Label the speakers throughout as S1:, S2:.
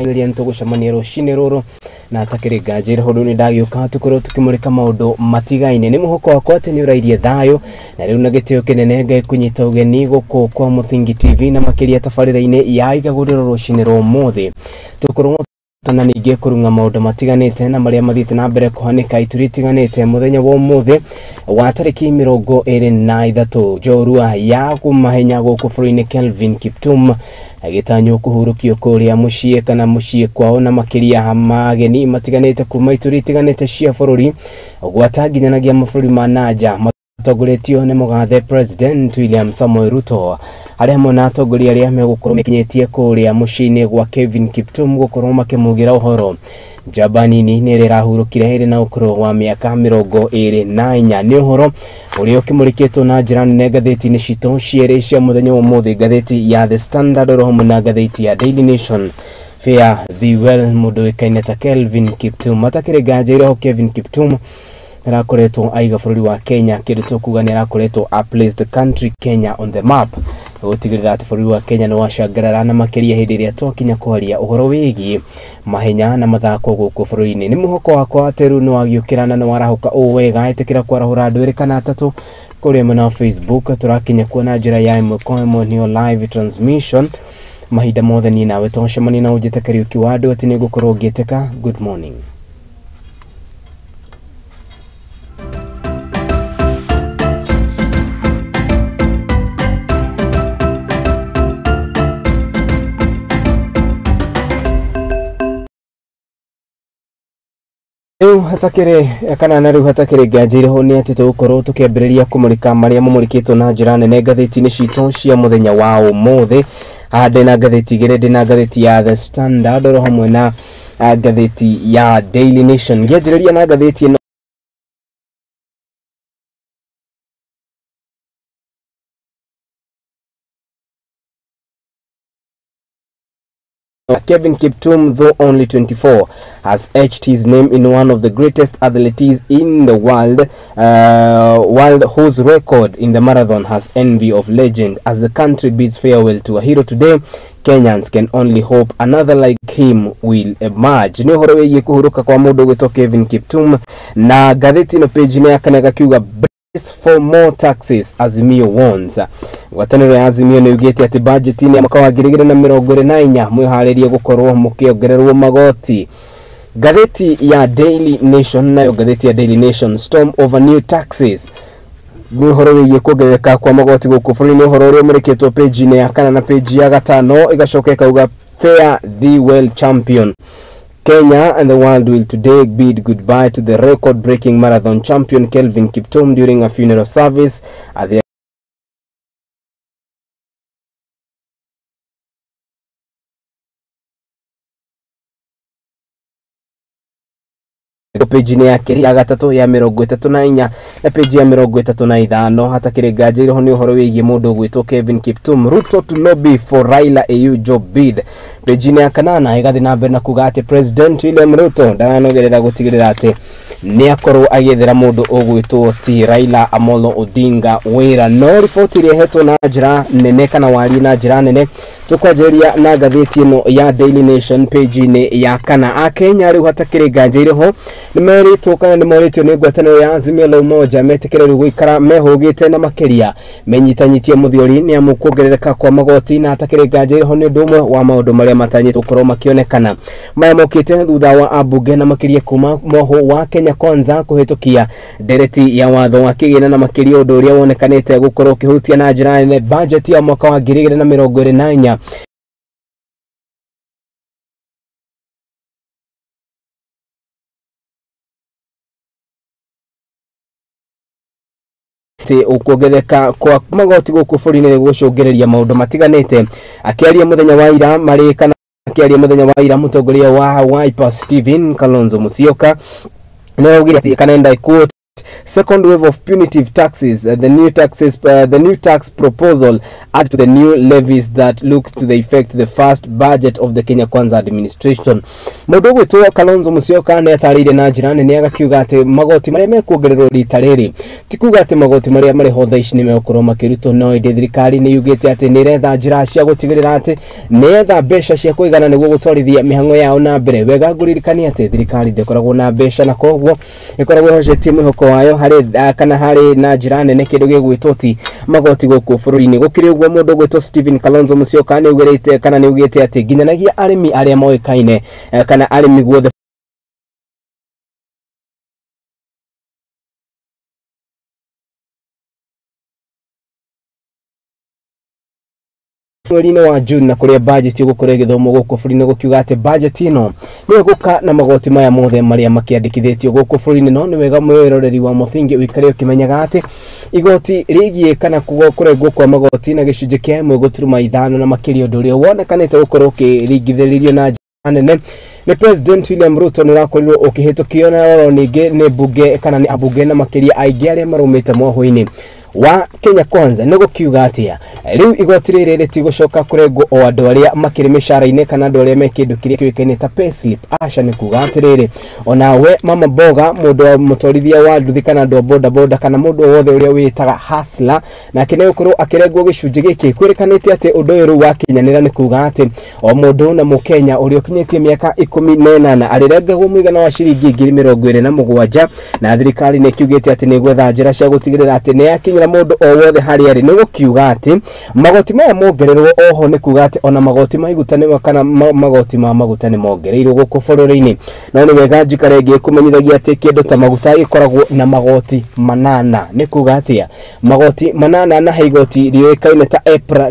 S1: Ilianto gucamania rucini ruru na atakire ngajira hundu ni ndagiuka tukorwo tukimurika maundu matigaine ni muhoko wakwa ati ni urairie thayo na riu na gitio kinene ngai kunyita ugeni guku kwa Muthingi TV na makiria tabarira-ini ya Igaguriro rucini rumuthi tukorwo tona ninge kurunga maundu matiganite na maria mathiite na mbere kuhanika ituritiganite muthenya wa umuthi wa tariki 23 njorua ya kumahenya guku bũrũri-inĩ Kelvin Kiptum agitanywo kuhurukio kuria muciĩ kana muciĩ kwao na makiria mageni matiganite kuma ituritiganite cia bũrũri gwatangithanagia mabũrũri ma nanja matongoretio ni mugathe President William Samoei Ruto aria mona atongoria aria megukorwo mekinyetie kuria muciĩ-inĩ gwa Kelvin Kiptum gukorwo makimugira uhoro njamba nini ni rirahurukire hiri na ukuru wa miaka 24 ni uhoro uria ukimurikitwo na njira nene ngathĩti-inĩ citũ cierĩ cia muthenya wa umuthi ngathĩti ya The Standard orohamwe na ngathĩti ya Daily Nation Fare thee well mundu wikaine ta Kelvin Kiptum atakire nganja ho Kelvin Kiptum arakoretwo aiga bũrũri wa Kenya kindu tukuga ni arakoretwo a place the country Kenya on the map gutigirira ati bũrũri wa Kenya no wacangarara na makiria hindi ria twakinya kwaria uhoro wigi mahenya na mathako guku bũrũri-inĩ ni muhoko wakwa ateru no agiukirana no warahuka wega etikira kwarahura andu eri kana atatu kuri mwena Facebook turakinya kuona njira ya imwe kwa imwe ni live transmission mahinda mothe ni nawe twacemania na ujite Kariuki wa andu ati ni gukorwo ngiteka. Good morning. Riu hatakire kana na riu hatakire ngajire ho ni ati tukorwo tukiambiriria kumurika maria mumurikitwo na njira nene ngathĩti-inĩ citũ cia muthenya wa umuthi hande na ngathĩti igĩrĩ ndina ngathĩti ya The Standard oro hamwe na ngathĩti ya Daily Nation ngianjĩrĩria na ngathĩti ĩno Kelvin Kiptum, though only 24, has etched his name in one of the greatest athletes in the world whose record in the marathon has envy of legend. As the country bids farewell to a hero today, Kenyans can only hope another like him will emerge. Ni uhoro wĩgiĩ kuhuruka kwa mundu gwĩtwo Kelvin Kiptum na ngathĩti ĩno page-inĩ ya kana gakiuga for more taxes Azimio warns. Ngwatanĩro ya Azimio nĩ ugĩte ati budget-inĩ ya mwaka wa 2024 mwĩharĩrie gukorwo mukiongererwo magoti. Ngathĩti ya Daily Nation nayo ngathĩti ya Daily Nation storm over new taxes. Ni uhoro wĩgiĩ kuongerereka kwa magoti gũkũ bũrũri-inĩ uhoro ũrĩa ũmũrĩkĩtwo page-inĩ ya kana na page ya gatano igacoka ikauga Fare thee well champion. Kenya and the world will today bid goodbye to the record-breaking marathon champion Kelvin Kiptum during a funeral service at the page-inĩ yake ya gatatu ya 34 na page ya 35 hatakire nganja ho ni uhoro wĩgiĩ mundu gwĩtwo Kelvin Kiptum. Ruto to lobby for Raila AU job bid. Page-inĩ ya kanana igathi na mbere na kuga ati President William Ruto ndaranogerera gutigirira ati ni akorwo agĩethera mundu ũgwĩtwo ti Raila Amolo Odinga wĩra. No report iria hetwo na njira nene kana wari na njira nene tukwanjĩrĩria na ngathĩti ĩno ya Daily Nation page-inĩ ya kana. Akenya riu hatakire nganja ho ni meritwo kana ni moritio ni ngwatanĩro ya Azimio la Umoja metikĩrĩru gũikara mehũgĩte na makiria menyitanyitie mũthiori ni amu kuongerereka kwa magoti na hatakire nganja ho ni ũndũ ũmwe wa maũndũ maria matanyĩtwo gũkorwo makĩonekana maya mokĩte thutha wa ambunge na makiria kuma moho wa Kenya Kwanza kuhĩtũkia ndereti ya watho wa kĩgĩna na makiria ũndũ ũrĩa wonekanĩte gũkorwo ũkĩhutia na njĩra nene budget ya mwaka wa 2024 ukuongerereka kwa magoti gũkũ bũrũri-inĩ gũcũngĩrĩria maũndũ matiganĩte. Akĩaria mũthenya wa ira marĩ kana akĩaria mũthenya wa ira mũtongoria wa Wiper Stephen Kalonzo Musyoka nĩ augire ati kana I quote, second wave of punitive taxes, the new tax proposal add to the new levies that look to the effect the first budget of the Kenya Kwanza administration. Mundu gwitwo Kalonzo Musyoka ne atarire na jirani ne agakiuga ati magoti maria mekuongererwo rita riri tikuga ati magoti maria mari ho thaici ni mekorwo makiruto no inde thirikari ni yugite ati ni retha njira cia gutigirira ati ni etha mbeca cia kuigana niguo gutwarithia mihango yao na mbere. Wega nguririkani ati thirikari ndekoragwo na mbeca na koguo ikoragwo hocetie mwihoko wayo hari na jirani ne kindu gigwitwo ti magoti guku bururi-ini. Gukiri uguo mundu gwitwo Stephen Kalonzo Musyoka ni ugirite kana ni ugite ati nginyanagia arimi aria moikaine kana arimi guothe mweri-ini wa June na kuria budget igukore githomo guku bururi-ini gukiuga ati budget ino ni guka na magoti maya mothe maria makiandikithitio guku bururi-ini. No ni wega mwiroreri wa muthingi wikare ukimenyaga ati igoti rigie kana kurengwo kwa magoti na gicunje kia 1.5 na makiria undu uria wonekanite gukorwo ukiringithiririo na nene ni President William Ruto ni rakorirwo ukihitukio na oro ningi ni bunge kana ni abunge na makiria aingi aria marumite mwoho-ini wa Kenya Kwanza ni gukiuga atia riu igoti riri ritigocoka kurengwo o andu aria makiri mishara-ini kana andu aria mekindu kiria kiukaine ta payslip. Aca ni kuga atiriri onawe mama boga mundu wa mutorithia wa nduthi kana andu boda boda kana mundu wothe uria witaga hustler na kine ukorwo akirengwo gicunje giki kwirikanite ati undu uyu riu wakinyanira ni kuga ati o mundu na mukenya uria ukinyitie miaka 18 arirengagwo muigana wa ciringi 27,000 na thirikari ni kiugite ati ni gwetha njira cia gutigirira ati ni yakinyira mundu o wothe hari ari. Ni gukiuga ati magoti maya mongererwo oho ni kuga ati ona magoti maigutane kana magoti ma maguta ni mongereirwo guku bururi-ini. No ni wega njikarenge kumenyithagia ati kindu ta maguta ikoragwo na magoti 8 ni kuga ati magoti 8 na haigoti riukaine ta April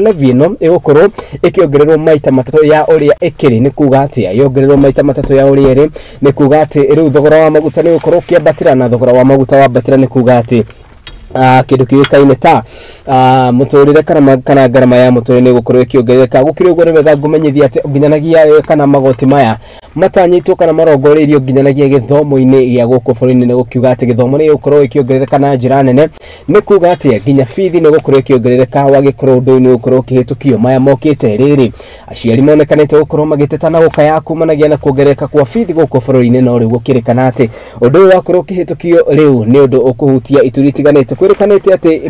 S1: levy no igukorwo ikiongererwo maita 3 ya uria ikiri. Ni kuga ati yongererwo maita 3 ya uria iri ni kuga ati riu thogora wa maguta ni ukorwo kiambatira na thogora wa maguta wa batira ni kuga ati kindu kiukaine ta muturire kana garama ya muturire ni gukorwo ikiongerereka. Gukiri uguo ni wega ngumenyithia ati nginyanagia kana magoti maya matanyitwo kana marongoreirio nginyanagia githomo-ini gia guku bururi-ini ni gukiuga ati githomo ni gukorwo ikiongerereka na njira nene. Ni kuga ati nginya fithi ni gukorwo ikiongerereka wagikorwo undu ni gukorwo kihitukio maya mokite riri aciari monekanite gukorwo magiteta na gukaya kumanagia na kuongerereka kwa fithi guku bururi-ini. No riu gukirikana ati undu wakorwo kihitukio riu ni undu ukuhutia ituri tiganite kwirikanite ati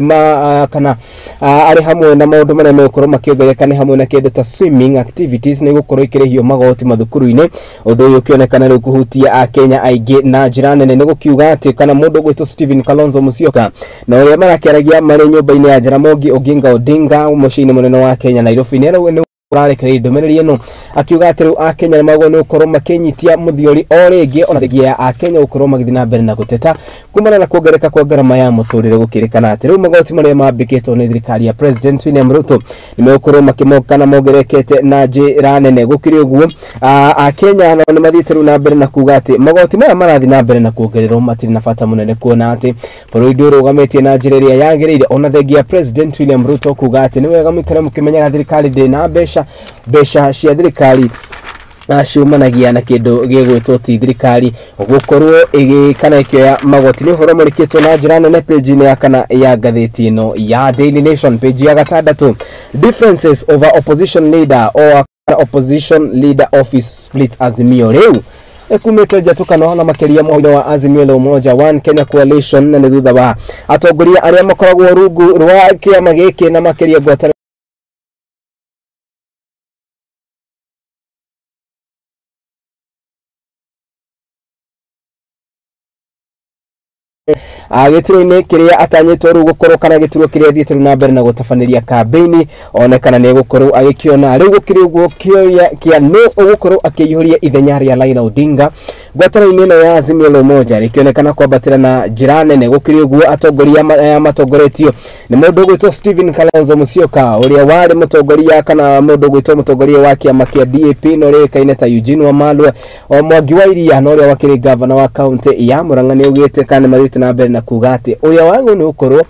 S1: kana ari hamwe na maundu maria mekorwo makiongerereka ni hamwe na kindu ta swimming activities ni gukorwo ikirihio magoti mathukuru-ini. Undu uyu ukionekana riu kuhutia akenya aingi na njira nene. Ni gukiuga ati kana mundu gwitwo Stephen Kalonzo Musyoka na uria marakiaragia mari nyumba-ini ya Jaramogi Oginga Odinga muciini munene wa Kenya Nairobi ni urarekereire ndomereri ino akiuga ati riu akenya magwo ni ukorwo makinyitia muthiori o ringi ona ringi ya akenya ukorwo magithii na mbere na guteta kumana na kuongereka kwa garama ya muturire. Gukirikana ati riu magoti maria mambikitwo ni thirikari ya President William Ruto ni mekorwo makimoka na mongerekete na njira nene. Gukiri uguo akenya ni mathiite riu na mbere na kuga ati magoti maya marathi na mbere na kuongererwo matiri na bata munene kuona ati bururi ndurugametie na njira iria yagiriire ona thengia President William Ruto kuga ati ni wega mwikare mukimenyaga thirikari ndi na mbeca cia thirikari ciumanagia na kindu gigwitwo ti thirikari gukorwo igikana ikioya magoti. Ni uhoro murikitwo na njira nene page-ini ya kana ya ngathiti ino ya Daily Nation page ya 6 differences over opposition leader or opposition leader office split Azimio. Riu ekumete jatukana na makiria moja wa Azimio la Umoja One Kenya Coalition na thutha wa atongoria aria makoragwo rungu rwa kiama giki na makiria gwata gituro-ini kiria atanyitwo riu gukorwo kana gituro kiria thiete na mbere na gutafaniria campaign onekana ni gukorwo agikiona riu gukiri uguo kioya kia no gukorwo akiihuria ithenya ria Raila Odinga gwatano-ini ino ya Azimio la Umoja rikionekana kwambatira na njira nene. Gukiri uguo atongoria matongoretio ni mundu gwitwo Stephen Kalonzo Musyoka uria wari mutongoria kana mundu gwitwo mutongoria wa kiama kia DAP no rikaine ta Eugene Wamalwa o Mwangi wa Iria no uria wakiri governor wa county ya Murang'a ni ugite kana marite na mbere na kuga ati uya wangu ni ukorwo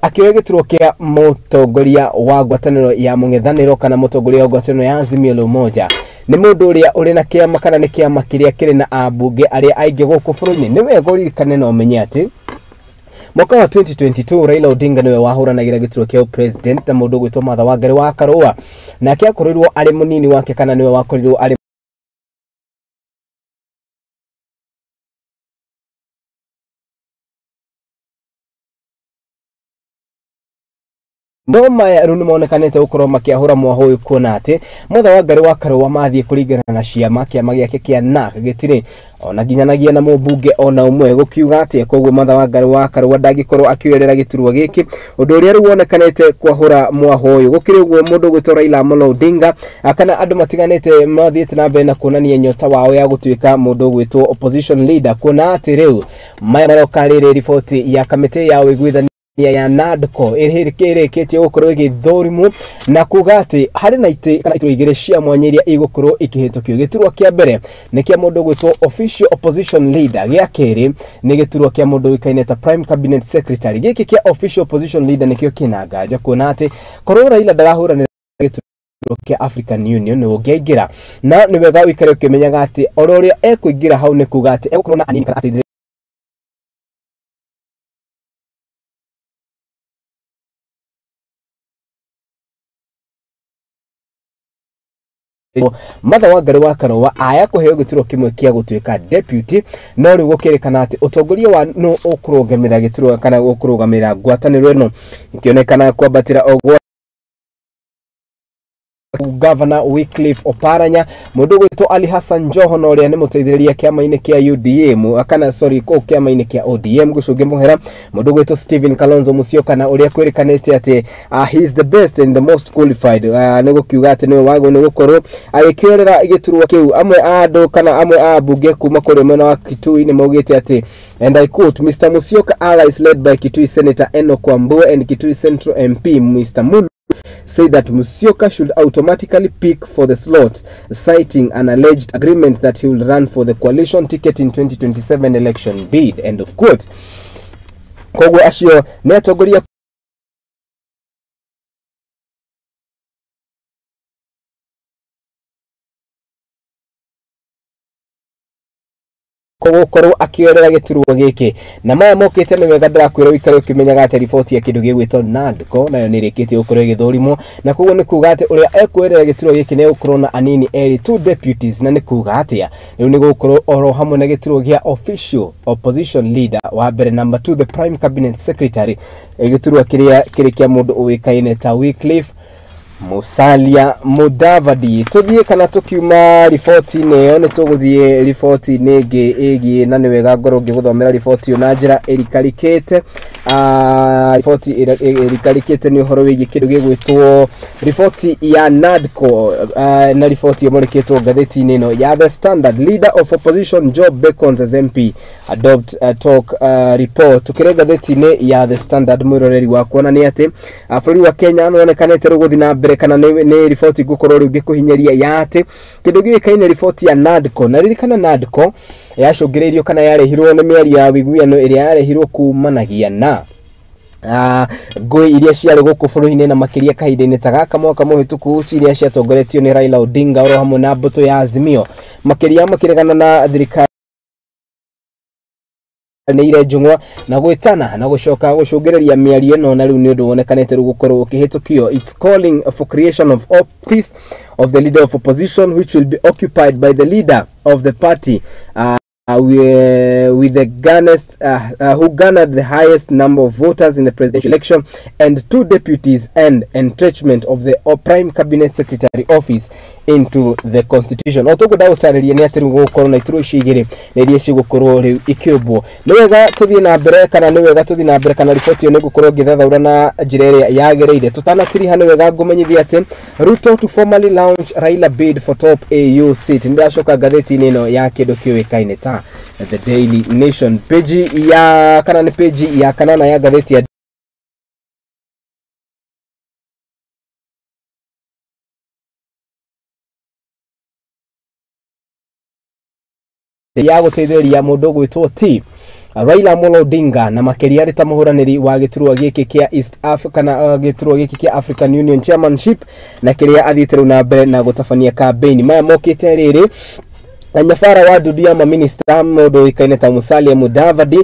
S1: akioya gituro kia mutongoria wa ngwataniro ya mung'ethaniro kana mutongoria wa ngwataniro ya Azimio la Umoja ni mundu uria uri na kiama kiria kiri na abunge aria aingi guku bururi-ini. Ni wega uririkane na umenye ati mwaka wa 2022 Raila Odinga niwe wahuranagira gituro kia president na mundu gwitwo Martha Wangari wa Karua na akiakorirwo ari munini wake kana niwe wakorirwo ari Ndoma ya runi monekanete ukorwo makiahura mwaho uyu kuona ati Martha Wangari wa Karua mathie kuringana na ciama kiama giake kia NAK gitire ona ginyanagia na mubunge ona umwe gukiuga ati koguo Martha Wangari wa Karua ndagikorwo akiwerera giturwa giki undu uria ruonekanete kwahura mwaho uyu gukiri uguo mundu gwitwo Raila Amolo Odinga akana andu matiganete mathiete na mbere na kuonania nyota wao ya gutuika mundu gwitwo opposition leader kuona ati riu maya marokarire ripoti ya kamiti ya wiguithania ya NADCO ireketie gukorwo igithorimu na kugati hari na ite kana ituro igire cia mwanyiria igukorwo ikihitukio giturwa kia mbere ni kia mundu gwitwo official opposition leader gia keri ni giturwa kia mundu wikaine ta prime cabinet secretary giki kia official opposition leader nikio kinagaja kuona ati korwo Raila darahura ni giturwa kia African Union ni ugiingira na ni wega wikare ukimenyaga ati ororia ekuingira hau ni kugati egukorwo na anini kana ati Martha Wangari wa Karua aya kuheo gituro kimwe kia gutuika deputy no ri gukirekana ati utongoria wa no ukurugamira gituro kana ukurugamira ngwataniro eno ikionekana kwabatira ogwa Governor Wycliffe Oparanya mundu gwitwo Ali Hassan Joho no ria ni muteithiriria kiama-ini kia UDM akana kiama-ini kia ODM gucunge muhera mundu gwitwo Stephen Kalonzo Musyoka na uria kwirikanite ati he is the best and the most qualified ni gukiuga ati ni wago ni gukorwo agikiorera igiturwa kiu amwe andu kana amwe a bunge kuma kuri mwena wa Kitui ni maugite ati and I quote Mr. Musyoka allies led by Kitui Senator Enoch Wambua and Kitui Central MP Mr. Mulu say that Musyoka should automatically pick for the slot, citing an alleged agreement that he will run for the coalition ticket in 2027 election bid. End of quote. Kogo ashio netogoria kogukorwo akiorera giturwa giki na maya mokite ni wega ndakwira wikare ukimenyaga ati ripoti ya kindu gigwitwo NADCO nayo ni rikite ukorwo githurimo na koguo ni kuga ati uria ekwerera giturwa giki ni ukorwo na anini eri two deputies na ni kuga ati riu ni gukorwo oro hamwe na giturwa gia official opposition leader wa mbere number 2 the prime cabinet secretary giturwa kiri kia mundu uwikaine ta Wycliffe Musalia Mudavadi tuthie kana tukiuma ripoti neyo ni tuguthie ripoti ningi igi na ni wega ngoro ngiguthomera ripoti na njira erikarikete ripoti erikarikete ni uhoro wigi kindu gigwitwo ripoti ya NADCO na ripoti yamurikitwo ngathiti-ini ino ya The Standard. Leader of opposition Job Beckons as MP adopt talk report tukire ngathiti-ini ya The Standard mwiroreri wa kuona ni ati bũrũri wa Kenya nonekanete ruguthi na mbere kana ni ripoti gukorwo ri ngikuhinyeria ya ati kindu gikaine ripoti ya NADCO na ririkana NADCO yacungireirio kana yarehirwo ni miari ya wiguano iria yarehirwo kumanagia na ngui iria ciarĩ gũkũ bũrũri-inĩ na makiria kahinda-inĩ ta gaka mwaka mũhĩtũku iria ciatongoretio ni Raila Odinga oro hamwe na mbũtũ ya Azimio makiria makiregana na thirikari ni ire njungwa na gwitana na gucoka gucungireria miario no na riu ni undu wonekanete gukorwo ukihitukio. It's calling for creation of office of the leader of opposition which will be occupied by the leader of the party with the who garnered the highest number of voters in the presidential election and 2 deputies and entrenchment of the prime cabinet secretary office into the constitution. Otogo dautariria ni atiru gukorwo na ituru cigire na iria cigukorwo riu ikiobwo ni wega tuthie na mbere kana ni wega tuthie na mbere kana ripoti yo ni gukorwo ngithathaura na njira iria yagereire tutanatiriha ni wega ngumenyithia ati Ruto to formally launch Raila bid for top AU seat. Ndiracoka ngathiti-ini ino ya kindu kiuikaine ta The Daily Nation page ya kana ni page ya kanana ya ngathiti ya ya guteithĩrĩria mundu gwitwo T Raila Amolo Odinga na makiria rita muhuraniri wa giturwa giki kia East Africa na giturwa giki kia African Union chairmanship na kiria athitĩrwo na mbere na gutabania campaign maya mokite riri nyafara wa dudia ma minister modo ikaneta Musalia Mudavadi,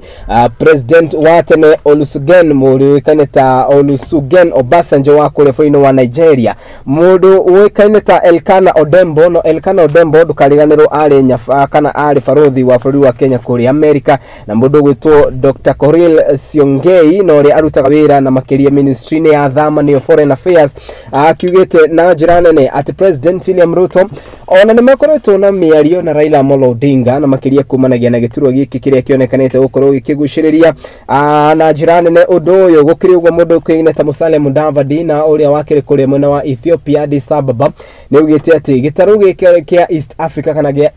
S1: president wa tene Olusegun modo ikaneta Olusegun Obasanjo wa kule foino wa Nigeria, modo ikaneta Elkana Odembo no Elkana Odembo dukariganero ale nyafa kana ale farodhi wa bũrũri wa Kenya kule America, na modo gwitwo Dr. Koril Siongei no ri arutaga wira na makiria ministry ni ya thama ni foreign affairs, akiugite na njira nene ati president William Ruto ona nimekoretwo na miario na Raila Amolo Odinga na makiria kumanagia na giturwa giki kiria kionekanete gukorwo gikiguciriria na njira nene undu uyu gukiriugwo mundu kwineta Musalia Mudavadi na uria wakire kule mwena wa Ethiopia Addis Ababa ni ugite ati gitaru giki kia East Africa kana gia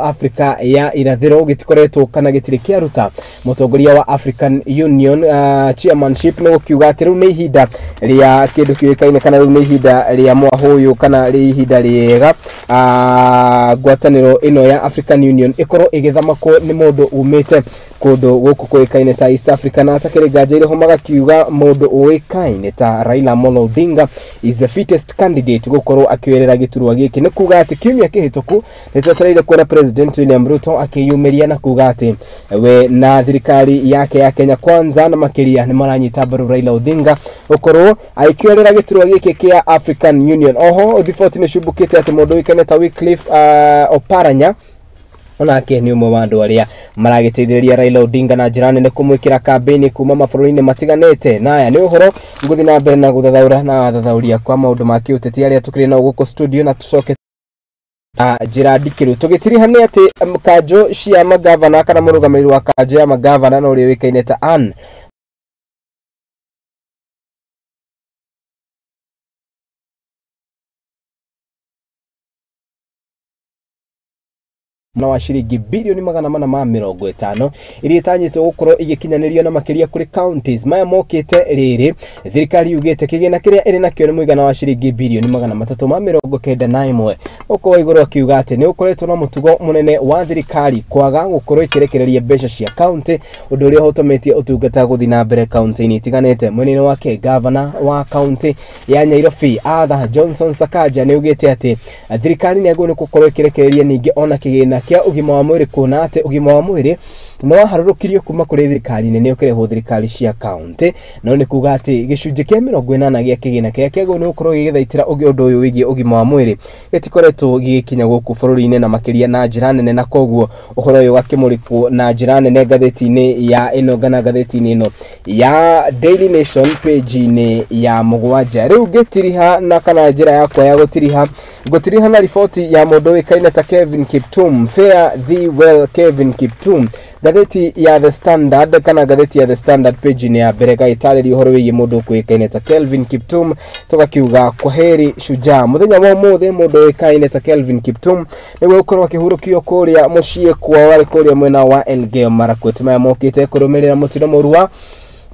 S1: Africa ya irathiro gitikoretwo kana gitiri kia ruta mutongoria wa African Union chairmanship no kiuga ati riu ni ihinda ria kindu kiukaine kana riu ni ihinda ria mwahuyu kana ri ihinda riega gwataniro ino ya African Union ikoro igithamako ni mundu umite kundu guku kuikaine ta East Africa na atakire gajeire homaga kiuga mundu uikaine ta Raila Amolo Odinga is the fittest candidate gukorwo akiwerera giturwa giki ni kuga ati kimya kihituku nitwetereire kuona president William Ruto akiyumiria na kuga ati we na thirikari yake ya Kenya Kwanza na makiria ni maranyita baru Raila Odinga gukorwo aikiwerera giturwa giki kia African Union. Oho default ni shubukite ati mundu uikaine ta Wycliffe Oparanya onake ni umwe wa andu aria maragiteithĩrĩria Raila Odinga na njira nene kumwikira kampeni kuma mabũrũri-inĩ matiganĩte. Na aya ni uhoro nguthi na mbere na guthathaura na thathauria kwa maundu ma kiuteti aria tukiri na guko studio na tucoke njira ndikiru tugitirihane ati kanjo cia magavana kana mũrũgamĩrĩri wa kanjo ya magavana no ũrĩa wĩkaine ta Ann na wa shiringi bilioni 450 iria itanyitwo gukorwo igikinyanirio na makiria kuri counties maya mokite riri thirikari yugite kigina kiria iri nakio ni muigana wa shiringi bilioni 391 uko iguru akiuga ati ni ukoretwo na mutugo munene wa thirikari kwaga gukorwo ikirekereria mbeca cia county undu uria hotometie utungata guthi na mbere county-ini itiganite. Munene wake governor wa county ya Nairobi Arthur Johnson Sakaja ni ugite ati thirikari ni agone gukorwo ikirekereria ningi ona kigina kia ugima wa mwiri kuona ati ugima wa mwiri no waharurukirio kuma kuri thirikari nene ukireho thirikari cia county no ni kuga ati gicunji kia 80 gia kigina kia kego ni ukorwo gigithaitira undu uyu wigie ugima wa mwiri gitikoretwo gigikinya guku bũrũri-inĩ na makiria na njira nene, na koguo uhoro uyu wakimurikwo na njira nene ngathĩti-inĩ ya ino gana ngathĩti-inĩ ino ya Daily Nation page-inĩ ya mugwanja. Riu gitiriha na kana njira yakwa ya gutiriha na riboti ya mundu wikaine ta Kevin Kiptum, Fare Thee Well Kevin Kiptum. Gatheti ya The Standard kana gatheti ya The Standard page ni ya berega itariri uhoro wigie mundu kwikaine ta Kelvin Kiptum tugakiuga kwaheri shujaa. Muthenya wa mothe mundu wikaine ta Kelvin Kiptum niwe ukorwo akihurukio kuria mucii kwa wari kuria mwena wa Elgeyo Marakwet maya mokite kurumirira mutino murua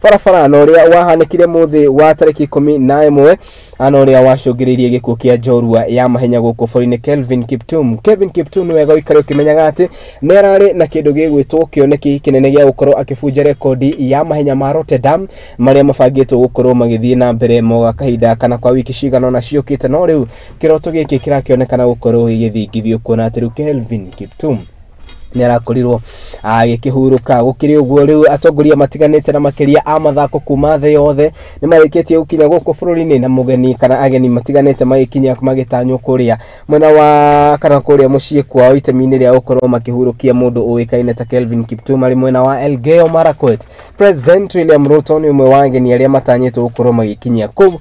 S1: farafara no ria wahanekire muthi wa tariki 11 ano ria wacungiririe gikuo kia njorua ya mahenya guku bũrũri-inĩ Kevin Kiptum ni wega wikare ukimenyaga ati ni arari na kindu gigwitwo kioneki kinene gia gukorwo akibunja rekodi ya mahenya ma Rotterdam maria mabangitwo gukorwo magithie na mbere moga kahinda kana kwa wiki cigana na ciukite, no riu kiroto giki kirakionekana gukorwo gigithingithio kuona ati riu Kelvin Kiptum ni arakorirwo agikihuruka gukiri uguo. Riu atongoria matiganite na makiria a mathako kuma the yothe ni marikitie gukinya guku bũrũri-inĩ na mugeni kana ageni matiganite magikinya magitanywo kuria mwena wa kana kuria mucii kwao itemi-inĩ ria gukorwo makihurukia mundu uikaine ta Kelvin Kiptum ari mwena wa Elgeyo Marakwet. President William Ruto ni umwe wa ageni aria matanyitwo gukorwo magikinya kuu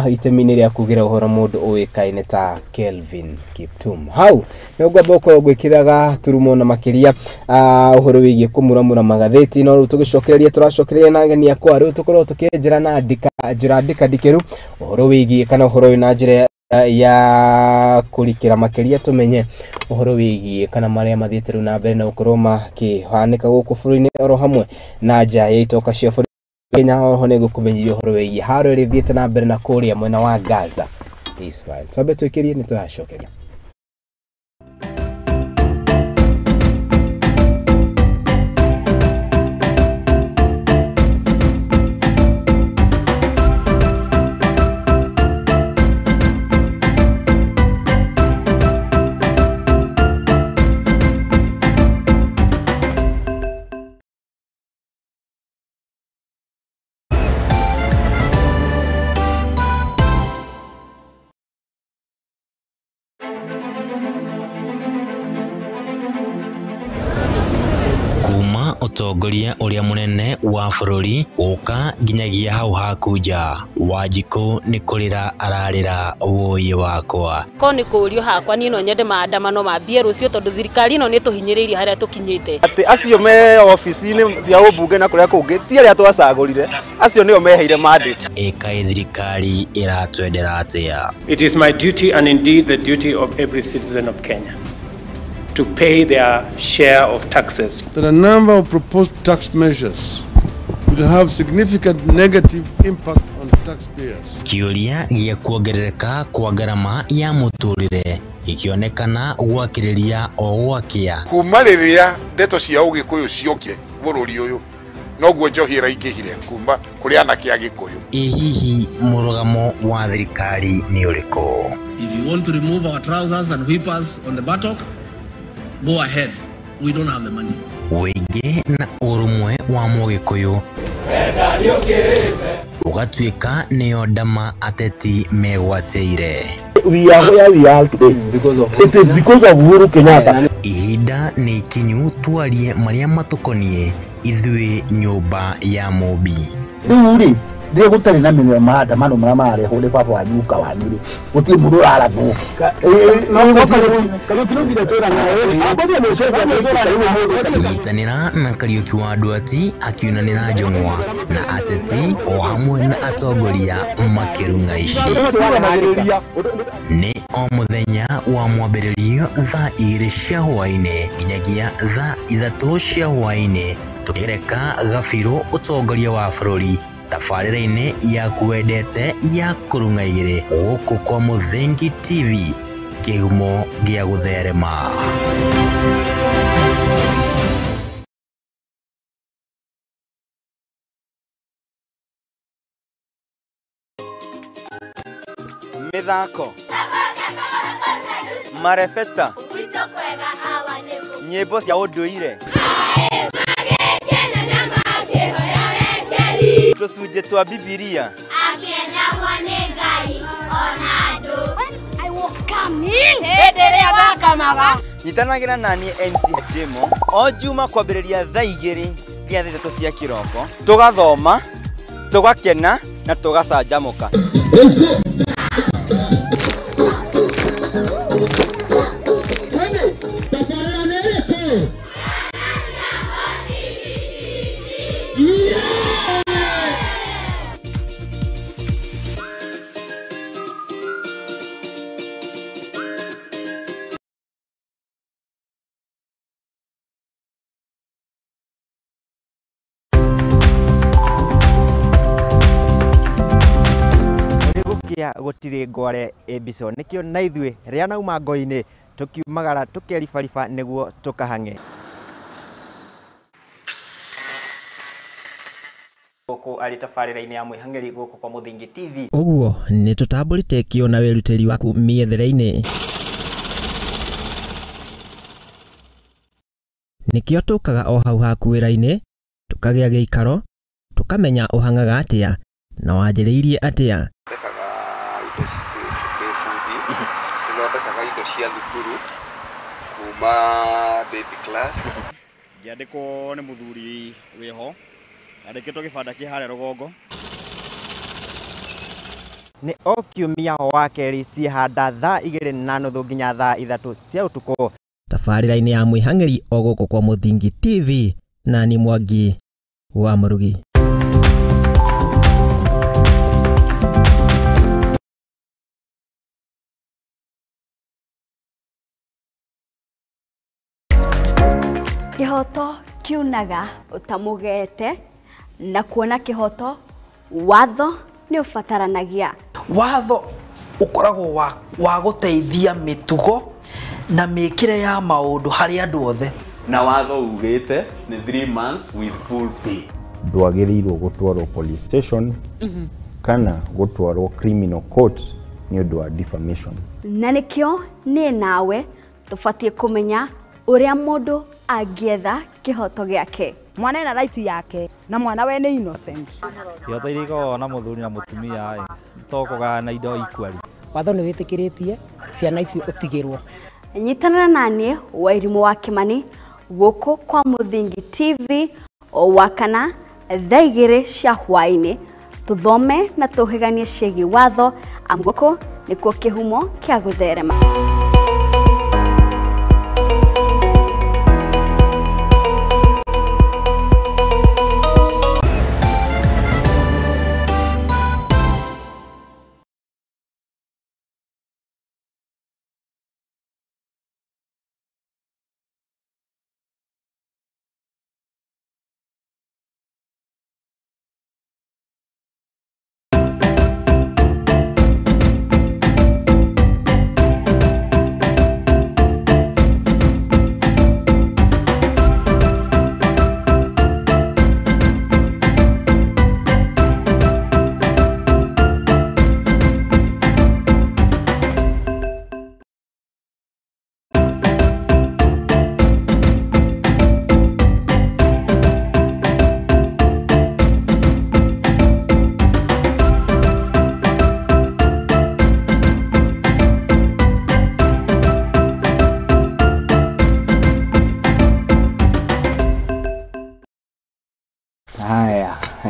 S1: itemi-inĩ ria kugira uhoro mundu uikaine ta Kelvin Kiptum. Hau ni ugamba ukorwo gwikiraga turumo na makiria uhoro wigie kumuramura magatheti no tugicokereria turacokereria na ageni akwa riu tukorwo tukinjira na njira ndikiru uhoro wigie kana uhoro na njira ya kurikira makiria tumenye uhoro wigie kana maria mathiite riu na mbere na ukorwo makihanika guku bũrũri-inĩ oro hamwe na nja ya itoka cia bũrũri Kenya. Oho ni gukumenyithia uhoro wigie haro ri thiite na mbere na kuria mwena wa Gaza Israel. Twabe tukirie ni turacokeria.
S2: mutongoria uria munene wa bururi uka nginyagia hau hakuja Wanjiku ni kurira ararira woyi wakwa
S3: ko ni kurio hakwa ni no nyende maandamano mambie rucio tondu thirikari no ni tuhinyiririe haria tukinyite
S4: ati acio me ofisi-ini cia ubunge na kuria kungi ti aria twacagurire acio nio meheire mandate
S2: eka thirikari iratwendera atia.
S5: It is my duty and indeed the duty of every citizen of Kenya to pay their share of taxes.
S6: There are a number of proposed tax measures will have significant negative impact on taxpayers.
S2: Kiuria gia kuongerereka kwa garama ya muturire ikionekana gwakiriria o gwakia
S7: kuma riria ndeto cia ugikuyu cioke bururi uyu noguo njohira ingihire kuma kuri anake agikuyu.
S2: Hihi murugamo wa thirikari ni uriko?
S8: If you want to remove our trousers and whippers on the buttock, go ahead. We don't have the money.
S2: Wege na urumwe wa Mugikuyu ugatuika niyo ndama ateti megwateire.
S9: We are where we are today it is because of Uhuru Kenyatta.
S2: Ihinda ni ikinyu twarie maria matukonie ithui nyumba ya Mobi.
S9: Riu ndi gutari na minwe maandamano maria marehwo ni baba wa nyuka wanyu ri guti mundu arabu
S2: nyitanira na Kariuki wa Ndwati akiunanira njong'wa na ateti o hamwe na atongoria makirunga ici ni o muthenya wa mwambĩrĩrio thaa 2 cia hwaĩ-inĩ nginyagia thaa 3 cia hwaĩ-inĩ tukereka Gabiru utongoria wa bũrũri tabarĩra-inĩ ya kwendete ya kurunga igĩrĩ gũkũ kwa Muthingi TV kĩhumo gĩa gũtherema.
S4: mithako marebeta nyĩmbo cia ũndũire tũcunjĩ twa Bibilia nyitanagĩra nani MC Jimo o juma kwambĩrĩria thaa 2 nginya 3 cia kĩroko tũgathoma tũgakena na tũgacanjamũka. Gutire ngware ebiso nikio na ithuĩ rĩa nauma ngo-inĩ tukiumagara tukeribariba nĩguo tukahang'e gũkũ arĩ tabarĩra-inĩ ya mwĩhang'ĩri gũkũ kwa Muthingi TV.
S2: Ũguo nĩ tũtambũrĩte kĩo na wĩrutĩri waku mĩethere-inĩ nikio tukaga o hau haku wĩra-inĩ tukagĩa gĩikaro tukamenya ũhangaga atĩa na wanjĩrĩirie atĩa.
S7: Thondekaga indo cia thukuru kuma baby class.
S4: Ngĩandĩkwo nĩ mũthuri wĩho andĩkĩtwo gĩbanda kĩ harĩa rũgongo nĩ o kiumia wa kerĩ ciĩhanda thaa 2:30 nginya thaa 3 cia ũtukũ
S2: tabarĩra-inĩ ya mwĩhang'ĩri o gũkũ kwa Muthingi TV na ni Mwangi wa Mũrugi.
S10: Kihoto kiunaga utamugete na kuona kihoto watho ni ufataranagia.
S11: Watho ukoragwo wa guteithia mitugo na mikire ya maundu hari andu othe
S12: na watho ugite ni 3 months with full pay.
S13: Ndwagĩrĩirwo gũtwarwo police station kana gũtwarwo criminal court ni ũndũ wa defamation.
S10: Na nikio ni nawe tufatie kumenya uria mundu agietha kihoto giake.
S14: Mwana ena right yake na mwana we ni innocent.
S15: Kihoto iriko na muthuri na mutumia tokoga na indo equally.
S14: Watho ni wĩtĩkĩrĩtie ciana icio utigirwo.
S10: Nyitanĩra naniĩ Wairimu wa Kimani guku kwa Muthingi TV o wakana thaa 2 cia hwaini tuthome na tuhiganie ciĩgiĩ watho amguko nikuo kihumo kia gutherema.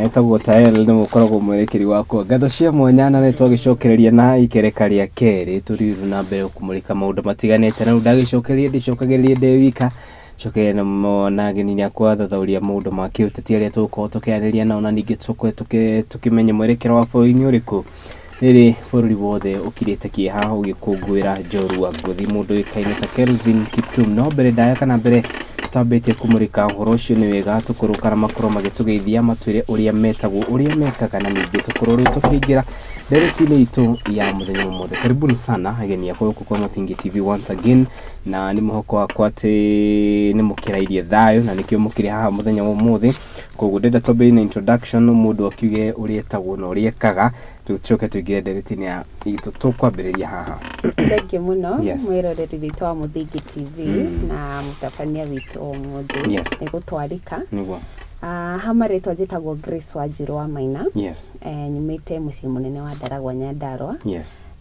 S1: Etagwo Tael nĩ mũkoragwo mwerekeri wakwa ngatho cia mwanya na nĩ twagicokereria na ikereka rĩa kerĩ tũriru na mbere kumurika maũndũ matiganĩte na ndagicokereria ndicokagĩrĩria ndĩ wika coke na monageni ni akwa thathauria maũndũ ma kĩũteti arĩa tũkorwo tũkĩarĩria nao na ningĩ tukimenya mwerekero wa bũrũri-inĩ ũrĩkũ rĩrĩ bũrũri wothe ũkirĩte kĩeha ũgĩkũngũĩra njorua ngũthi mũndũ wĩkaine ta Kelvin Kiptum no mbere ndaya kana mbere tambĩtie kumurika ũhoro ũcio nĩ wega tũkũrũka na makoro magĩtũgeithia matwĩre ũrĩa metagwo ũrĩa mekaga na ningĩ tũkorwo rĩu tũkĩingĩra nderetinĩ itũ ya mũthenya ũmũthĩ. Karibuni sana ageni akwa gũkũ kwa Muthingi TV once again na nĩ mũhoko wakwa atĩ nĩ mũkĩrairie thayũ na nĩkĩo mũkĩrĩ haha mũthenya ũmũthĩ koguo ndenda twambĩrĩrie na introduction mũndũ akiuge ũrĩa etagwo na ũrĩa ekaga tucoke tuingĩre nderetinĩ ya itũ tũkwambĩrĩria haha.
S16: Thank you muno mwĩroreri witũ wa Muthingi TV na mũtabania witũ ũmũthĩ nĩ gũtwarĩka hama rĩtwa njĩtagwo Grace Wanjiru wa Maina nyumĩte mũciĩ mũnene wa Ndaragwa Nyandarua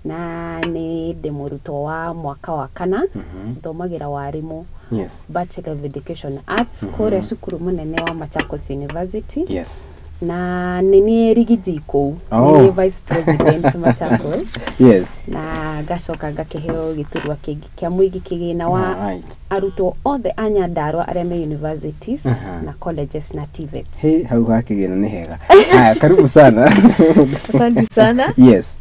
S16: na nĩ ndĩ mũrutwo wa mwaka wa kana thomagĩra warimũ Bachelor of Education Arts kũrĩa cukuru mũnene wa Machakos University na nini rigiji kuu nini vice president Machakos na gacoka ngakĩheo gĩturwa kĩngĩ kĩa mũingĩ kĩgĩna wa arutwo othe a Nyandarua arĩa me universities na colleges na TVETs.
S1: Hau hakĩgĩna nĩ hega. Haya, karibu sana.
S17: Asante sana.
S1: Yes.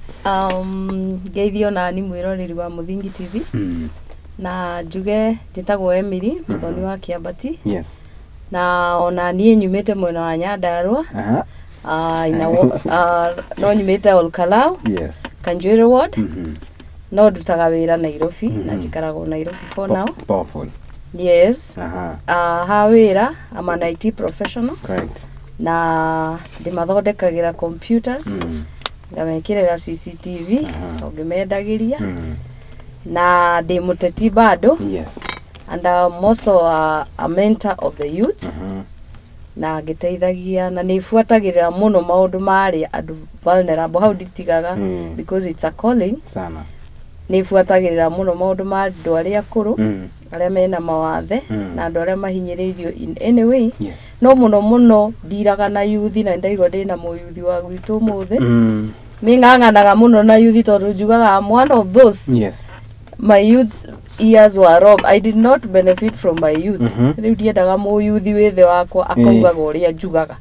S17: Geithio na ni mwĩroreri wa Muthingi TV. Na njuge njĩtagwo Emily mũthoni wa Kĩambati. Na ona niĩ nyumĩte mwena wa Nyandarua no nyumĩte Olkalau Kanjuĩrĩ ward no ndutaga wĩra Nairobi na njikaraga Nairobi for now. Ha wĩra I'm an IT professional na ndĩmathondekagĩra computers ngamekĩrĩra CCTV ngĩmendagĩria na ndĩ mũteti bado and I'm also a mentor of the youth na ngĩteithagia na nĩ ifuatagĩrĩra mũno maũndũ marĩ andũ vulnerable how nditigaga because it's a calling
S1: sana
S17: nĩ ifuatagĩrĩra mũno maũndũ ma andũ arĩa akũrũ arĩa mena mawathe na andũ arĩa mahinyĩrĩirio in any way no mũno ndiraga na youth na ndaigua ndĩna mũyuthi wa gwitũ ũmũthĩ nĩ ng'ang'anaga mũno na youth tondũ njugaga I'm one of those my youth years were robbed. I did not benefit from my youth. Rĩu ndiendaga mũyuthi wĩthe wakwa akaugaga ũrĩa njugaga.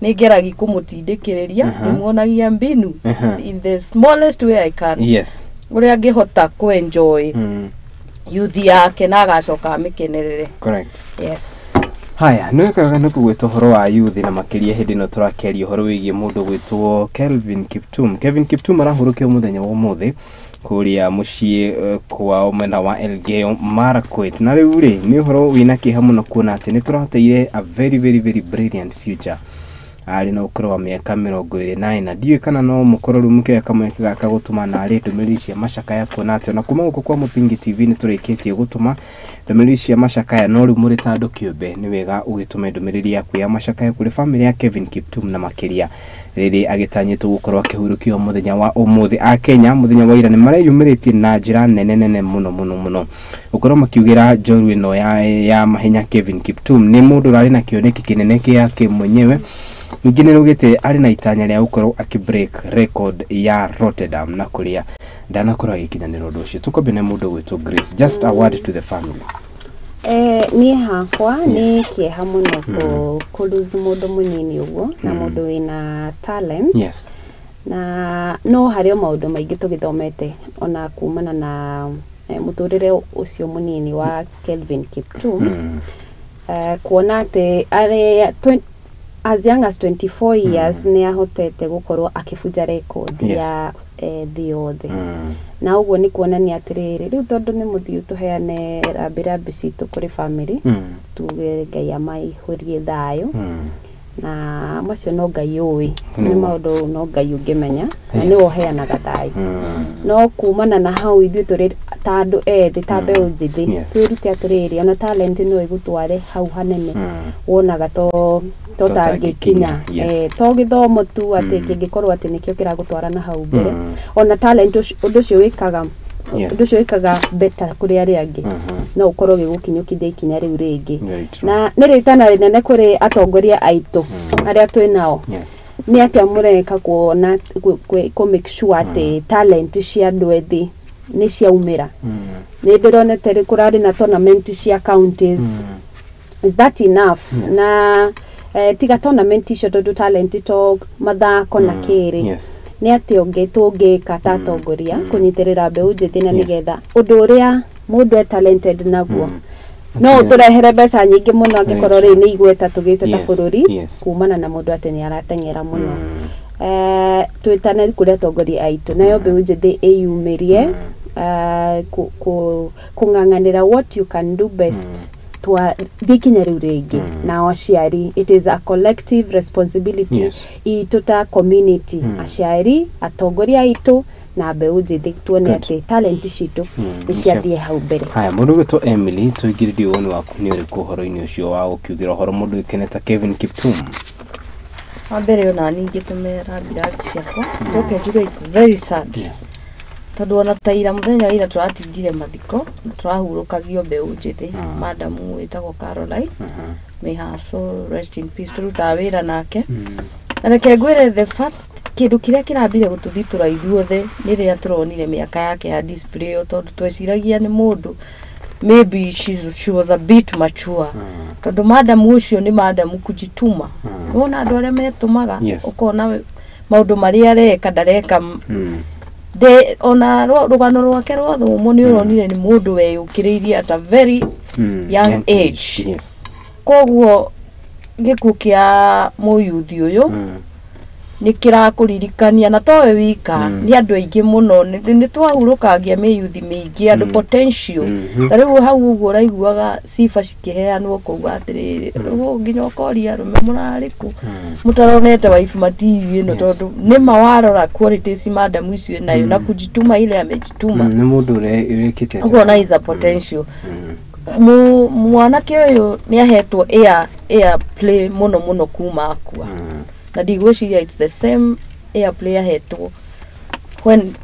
S17: Nĩ ngeragi kũmũtindĩkĩrĩria ndĩmuonagia mbinu in the smallest way I can. Ũrĩa angĩhota ku-enjoy youth yake na agacoka amĩkenerere.
S1: Haya, nĩ wekaga nĩ kũgwĩta ũhoro wa youth na makĩria hĩndĩ ĩno tũrakĩaria ũhoro wĩgiĩ mũndũ gwĩtwo Kelvin Kiptum. Kelvin Kiptum arahurũkio mũthenya wa ũmũthĩ kuria muciĩ kwa mwena wa Elgeyo Marakwet na rĩu rĩ nĩ ũhoro wĩna kĩeha mũno kuona atĩ nĩ tũrateire a very brilliant future ari na ukoro wa miaka 28 na ndiwe kana no mukoro ru muke kamwe kigaka gutuma na ari ndumiriri cia macakaya kuona ati ona kuma guko kwa Muthingi TV ni turikitie gutuma ndumiriri cia macakaya no ru muri tandu kiumbe ni wega ugitume ndumiriri yaku ya macakaya kuri family ya Kevin Kiptum na makiria riri agitanyitwo gukorwa kihurukio muthenya wa umuthi a Kenya muthenya wa ira ni mareyumiritie na njira nene muno ukorwa makiugira njorua ino ya mahenya Kevin Kiptum ni mundu rari na kioneki kinene yake mwenyewe ngine rugite ari na itanya ria gukorwo akibreak record ya Rotterdam na kuria ndanakorwa gikinyaniro ndocio tukobene mundu gwitwo Grace, just a word to the family.
S16: Ni hakwa ni kieha muno kuluzu mundu munini uguo na mundu wina talent.
S1: Yes.
S16: Na no hario maundu maingi tugithomete ona kumana na muturire ucio munini wa Kelvin Kiptum. Kuona ati ari as young as 24 years ni ahotete gukorwo akifuja record ya the other. Na uguo ni kuonania atiriri riu tondu ni muthiu tuheane rambirambi citu kuri family tuge Ngai amaihurie thayo na macio no Ngai uwi ni maundu no Ngai ungimenya na ni woheanaga thayo no kumana na hau ithuĩ turi tandu tambe unjithi twirute atiriri ona talent no igutware hau hanene wonaga totangikinya to githomo tu ati kingikorwo ati nikio kiragutwara na hau mbere ona talent undu cio wikaga undu cio wikaga better kuri ari angi no ukorwo gigukinyukithia ikinya riu ringi na ni ritana rinene kuri atongoria aitu aria twinao ni atia mureka kuona ku make sure ati talent cia andu ethi ni ciaumira ni ndironete ri kurari na tournament cia counties. Is that enough? Na tiga tournament icio tondu talent to mathako na kiri ni ati tungika ta atongoria kunyitirira mbeu njithi na nigetha undu uria mundu talented naguo no turehere mbeca nyingi muno angikorwo ri ni igweta tugite ta bururi kumana na mundu ati ni aratengera muno. Twitane kuri atongoria aitu nayo mbeu njithi iyumirie kunganganira what you can do best twa dikinya riu ringi na aciari. It is a collective responsibility ituta community aciari atongoria aitu na mbeu njithi tuone ati talent citu iciathie hau mbere.
S1: Haya mundu gwitwo Emily tuigiririe woni waku ni uri kuhoro-ini ucio wa ukiugira horo mundu ikeneta Kevin Kiptum.
S17: Ambere ona ningi tumera birabi ciakwa toke njuga it's very sad. Tondu ona taira muthenya ira turatindire mathiko turahurukagio mbeu njithi madamu witagwo Caroline Mihaso, rest in peace, turuta wira nake na reke ngwire the first kindu kiria kirambire gututhitura ithuothe ni riria turonire miaka yake ya display tondu tweciragia ni mundu maybe she was a bit mature tondu madamu ucio ni madamu kujituma wona andu aria metumaga ukona maundu maria areka ndareka de ona rugano rwake rwothe umoni uronire ni mundu weyukiriirie at a very young age. Koguo gikuo kia muyuthi uyu ni kirakuririkania na towe wika ni andu aingi muno ni twahurukagia miyuthi mingi andu potential tariu hau uguo raiguaga sifa cikiheanwo kuga atiriri nginya ukoria rume murariku mutaronete wife matiri ino tondu ni mawarora qualities madam icio nayo na kujituma ile amejituma
S1: ni mundu urekite
S17: uguo na is a potential mwanake uyu ni ahetwo air play muno kuma akua na digweciria it's the same air player hetwo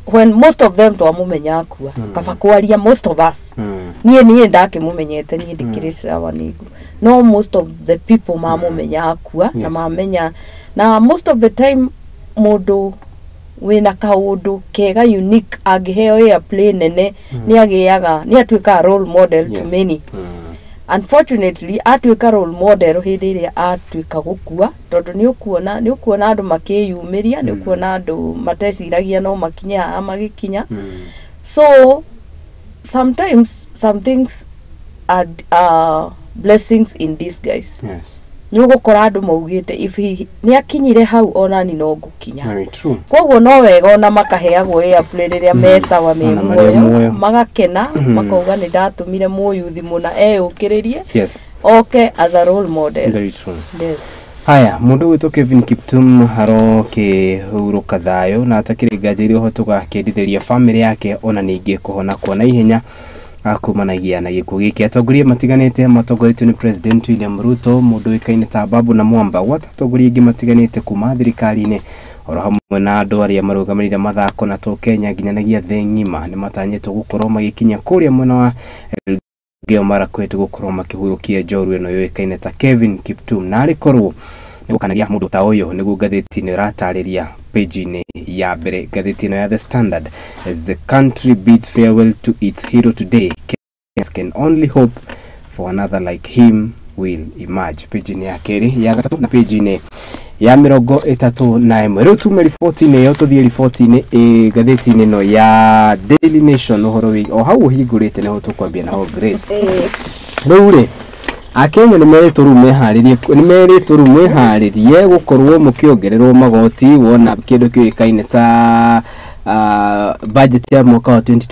S17: when most of them to amumenya akua kaba kwaria most of us nie ndake mumenyete nie ndikirisa wanigu no most of the people mamumenya akua na mamenya na most of the time mundu wina kaundu kega unique agiheo air play nene ni agiaga ni atuika role model to many. Unfortunately atuika role model hindi iria atuika gukua tondu ni ukuona andu makiyumiria ni ukuona andu mateciragia no makinya magikinya so sometimes some things are blessings in disguise. Ni ugukora andu maugite if ni akinyire hau ona ni no gukinya koguo no wega ona makaheagwo air play riria mesawa me muoyo magakena makauga ni ndatumire muyuthi muna ukiririe okay as a role model.
S1: Very true.
S17: Yes.
S1: Haya, mundu wito Kevin Kiptum haro ke huruka thayo na atakire Igaguriro hotuga kendithĩria family yake ona ningi kuhona kuona ihenya akumanagia na gikuo giki. Atongoria matiganite matongoretio ni President William Ruto, mundu wikaine ta Babu na Mwamba, watongoria ingi matiganite kuma thirikari-ini oro hamwe na andu aria marugamirire mathako na to Kenya nginyanagia thĩ ng'ima ni matanyitwo gukorwo magikinya kuria mwena wa Geo mara kwetu gukorwo makihurukia njorua ino yoikaine ta Kevin Kiptum na arikorwo ni gukanagia mundu ta uyu niguo ngathĩti-inĩ ratariria page-inĩ ya mbere ngathĩti-inĩ ya The Standard. As the country bids farewell to its hero today, Kenyans can only hope for another like him will emerge. Page-inĩ ya keri ya gatatu na page-inĩ ya 31. Riu tume riboti-inĩ yo tuthie riboti-inĩ ngathĩti-inĩ no ya Daily Nation uhoro wi o hau hingurite neho tukwambia naho Grace. Riu ri Akenya ni meritwo mwiharirie gukorwo mukiongererwo magoti wona kindu kiukaine ta budget ya mwaka wa 2020.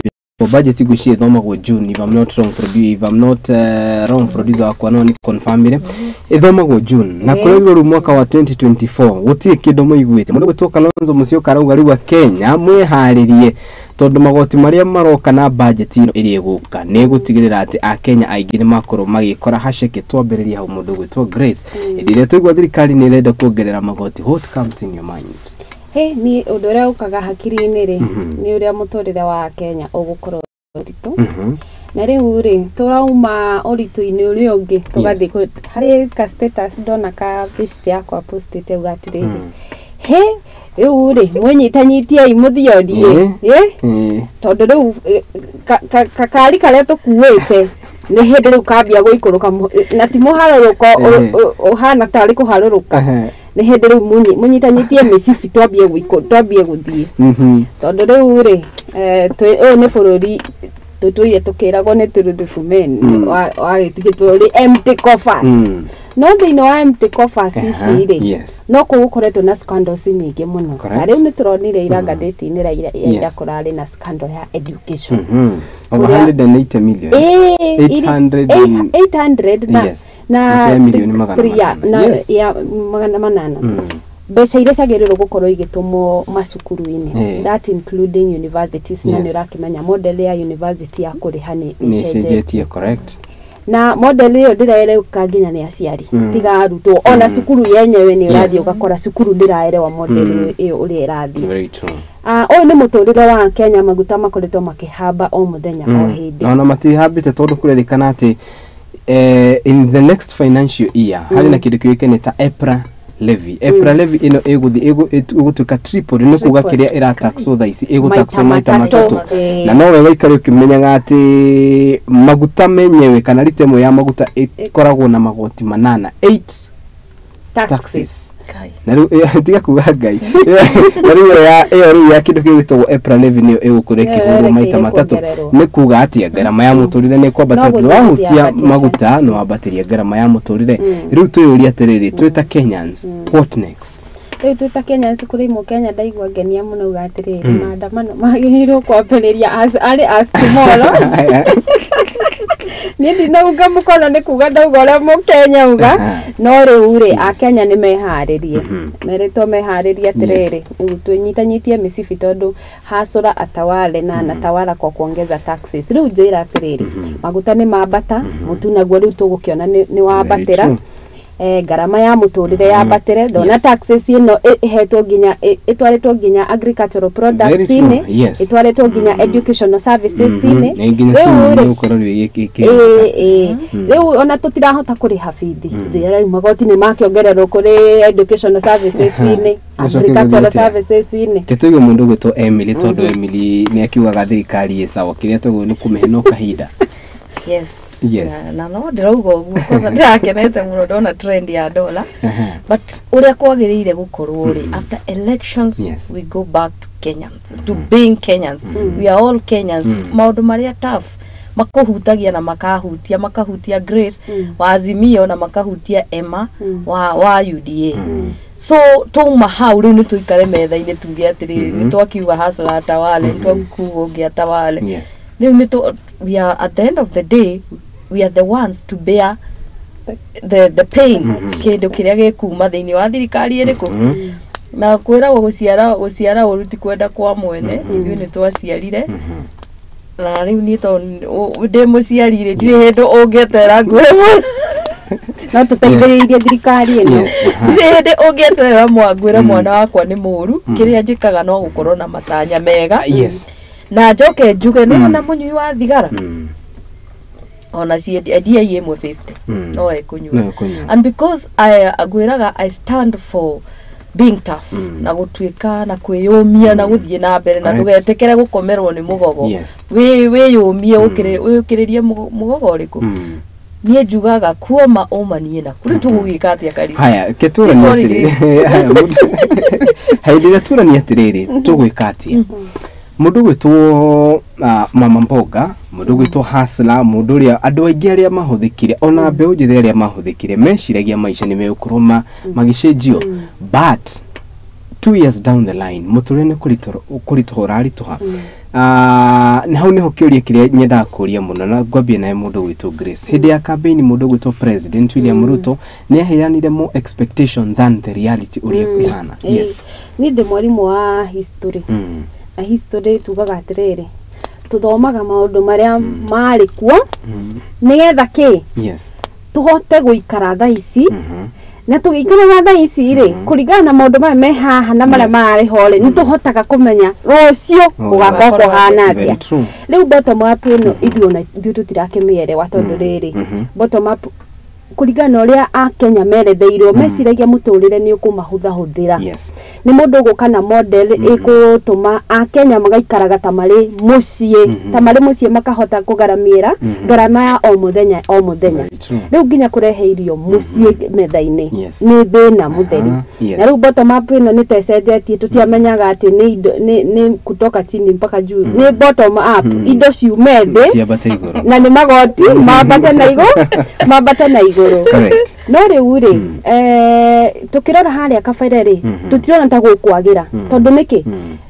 S1: Budget igushie thomagwo June, if I'm not wrong, producer wakwa no ni confirm ire ithomagwo June na kuri ru mwaka wa 2024 gutie kindu muiguite mundu gutoka Lonzo Musyoka karauga riu Kenya mwiharirie tondu magoti maria maroka na budget ino iri guka ni gutigirira ati Akenya aingi ni makorwo magikora haceke twambiriria hau mundu gwitwo Grace ire tuigwa thirikari ni irenda kuongerera magoti. What comes in your mind?
S16: Ni undu uria ukaga hakiri-ini ri ni uria muturire wa Kenya ugukorwo uritu na riu ri turauma uritu-ini uria ungi tugathi hari ka status ndona ka post yakwa postite ugatiriri riu ri mwenyitanyitie imuthiori tondu riu kakari karia tukuite ni hindi riu kambia guikuruka na ti muharuruko uhana tari kuharuruka ni hindi riu munyitanyitie micibi twambie guthie tondu riu ri ni bururi tutuire tukiragwo ni turudufu men wagitigitwo ri empty coffers no thĩinĩ wa empty coffers ici ri no kugukoretwo na scandals nyingĩ muno. Riu ni turonire ira ngathĩti-inĩ ira kurari na scandal ya education
S1: over 180 million
S16: 800 na milioni magana manana mbeca iria ciagĩrĩirwo gukorwo igĩtumwo macukuru-inĩ, that including universities. Na nĩ ũrakĩmenya model ya university ya kũrĩha nĩ
S1: ĩcenjetie, correct,
S16: na model iyo ndĩraereũka nginya nĩ aciari tiga arutwo ona cukuru yenyewe nĩ ũrathiĩ ũgakora cukuru ndĩraerewa model iyo ũrĩa ĩrathiĩ.
S1: Very true.
S16: Ũyũ nĩ mũtũrĩre wa Kenya, maguta makoretwo makĩhamba o mũthenya o hĩndĩ
S1: ona matihambĩte tondu kũrerĩkana atĩ in the next financial year hari na kindu kiũĩkaine ta EPRA levy. EPRA levy ino igutuika triple ni kuga kiria ira taxo tha ici igutaxo maita matatu na no wewe ikari ukimenyaga ati maguta menyewe kana ritemo ya maguta ikoragwo na magoti manana 8 taxes na riu tiga kuga ngai na riu ya kindu gitagwo EPRA levy ni igukureke huru maita matatu ni kuga ati garama ya muturire ni kwambata wahutia maguta no wambatiria garama ya muturire. Riu tuyuri atiriri twita Kenyans, what next?
S16: Riu twita Kenyans kuri mu Kenya ndaigwa ngenia muno ugatiriri maandamano magirwo kwambĩrĩria as tomorrow ni ndinauga mukono ni kuga ndauga ũrĩa Mũkenya uga no riu ri Akenya ni meharirie meretwo meharirie atiriri twenyitanyitie micibi tondu hasura atawale na anatawala kwa kuongeza taxes. Riu njira atiriri maguta ni mambata mutu naguo riu tugukiona ni wambatira garama ya muturire ya batire dona taxes ino ihetwo nginya itwaretwo nginya agricultural products ine itwaretwo nginya educational services ine riu ona tutirahota kuriha bithi njira magoti ni makiongererwo kuri educational services ine agricultural services ine
S1: ketuge mundu gwitwo Emily tondu Emily ni akiugaga thirikari sawa kiria tugu ni kumehena kahinda.
S17: Yes. Na no ndirauga uguo kosa ndirakenete muno ndona trend ya dollar but uria kwagiriire gukorwo ri after elections we go back to Kenyans, to being Kenyans. We are all Kenyans. Maundu maria tough makuhutagia na makahutia Grace wa Azimio na makahutia Emma wa UDA. So tuma hau riu ni tuikare metha-ini tuge atiri ni twakiuga hasla atawale twakuga ungi atawale. We are at the end of the day we are the ones to bear the pain kindu kiria gikuma thiini wa thirikari iriku na kwira guciara uruti kwenda kwa mwene ithuĩ nĩ twaciarire na rĩu niĩ to ndĩ mũciarire ndirĩ hĩndĩ ũngĩetera ngwĩre
S16: no tũteithĩrĩirie thirikari ĩno
S17: ndirĩ hĩndĩ ũngĩetera ngwĩre mwana wakwa nĩ mũru kĩrĩa njĩkaga no gũkorwo na matanya mega na njoke njuge no na mũnyui wa thigara ona endia ye 50 no ekunywa and because I stand for being tough na gutwika na kwiyumia na guthie na mbere na ndugetekere gukomerwo ni mugogo wiyumie ukiririe mugogo uriku nie njugaga kuoma omanie na kuri tugugika atia karisi
S1: haya ketura ni atiri haidira tura ni atiriri tugwika atia mundu gwitwo mama mboga mundu gwitwo hasla mundu ria andu aingi aria mahuthikire ona mbeu njithe aria mahuthikire meciragia maisha ni meukuruma magicenjio but 2 years down the line muturene kuritora arituha na hau niho kiuria kiria nyenda kuria muno na ngwambia nae mundu gwitwo Grace hindi ya campaign mundu gwitwo President William Ruto ni aheanire more expectation than the reality uria kwihana yes
S16: ni ndi mwarimu wa history na history tugaga atiriri tuthomaga maundu maria mari kuo nigetha ki tuhote guikara tha ici na tugikara tha ici ri kuringana na maundu maya me haha na maria mari hore ni tuhotaga kumenya rucio ugakorwo hana atia riu bottom up ino ithuĩ tutirakĩmĩerewa tondu riri bottom up kuringana uria a Kenya meretheirwo meciragia muturire ni ukumahuthahuthira ni mundu gukana model ikutuma a Kenya magaikaraga ta mari mucie makahota kugaramira garama ya o muthenya riu nginya kurehe irio mucie methaini ni thina mutheri na riu bottom up ino ni tecenjetie tutiamenyaga ati ni kutoka chini mpaka juu ni bottom up indo ciume thi na ni magoti mabata na iguru correct no riu ri tukirora haria kabaire ri tutirona ta gukwagira tondu niki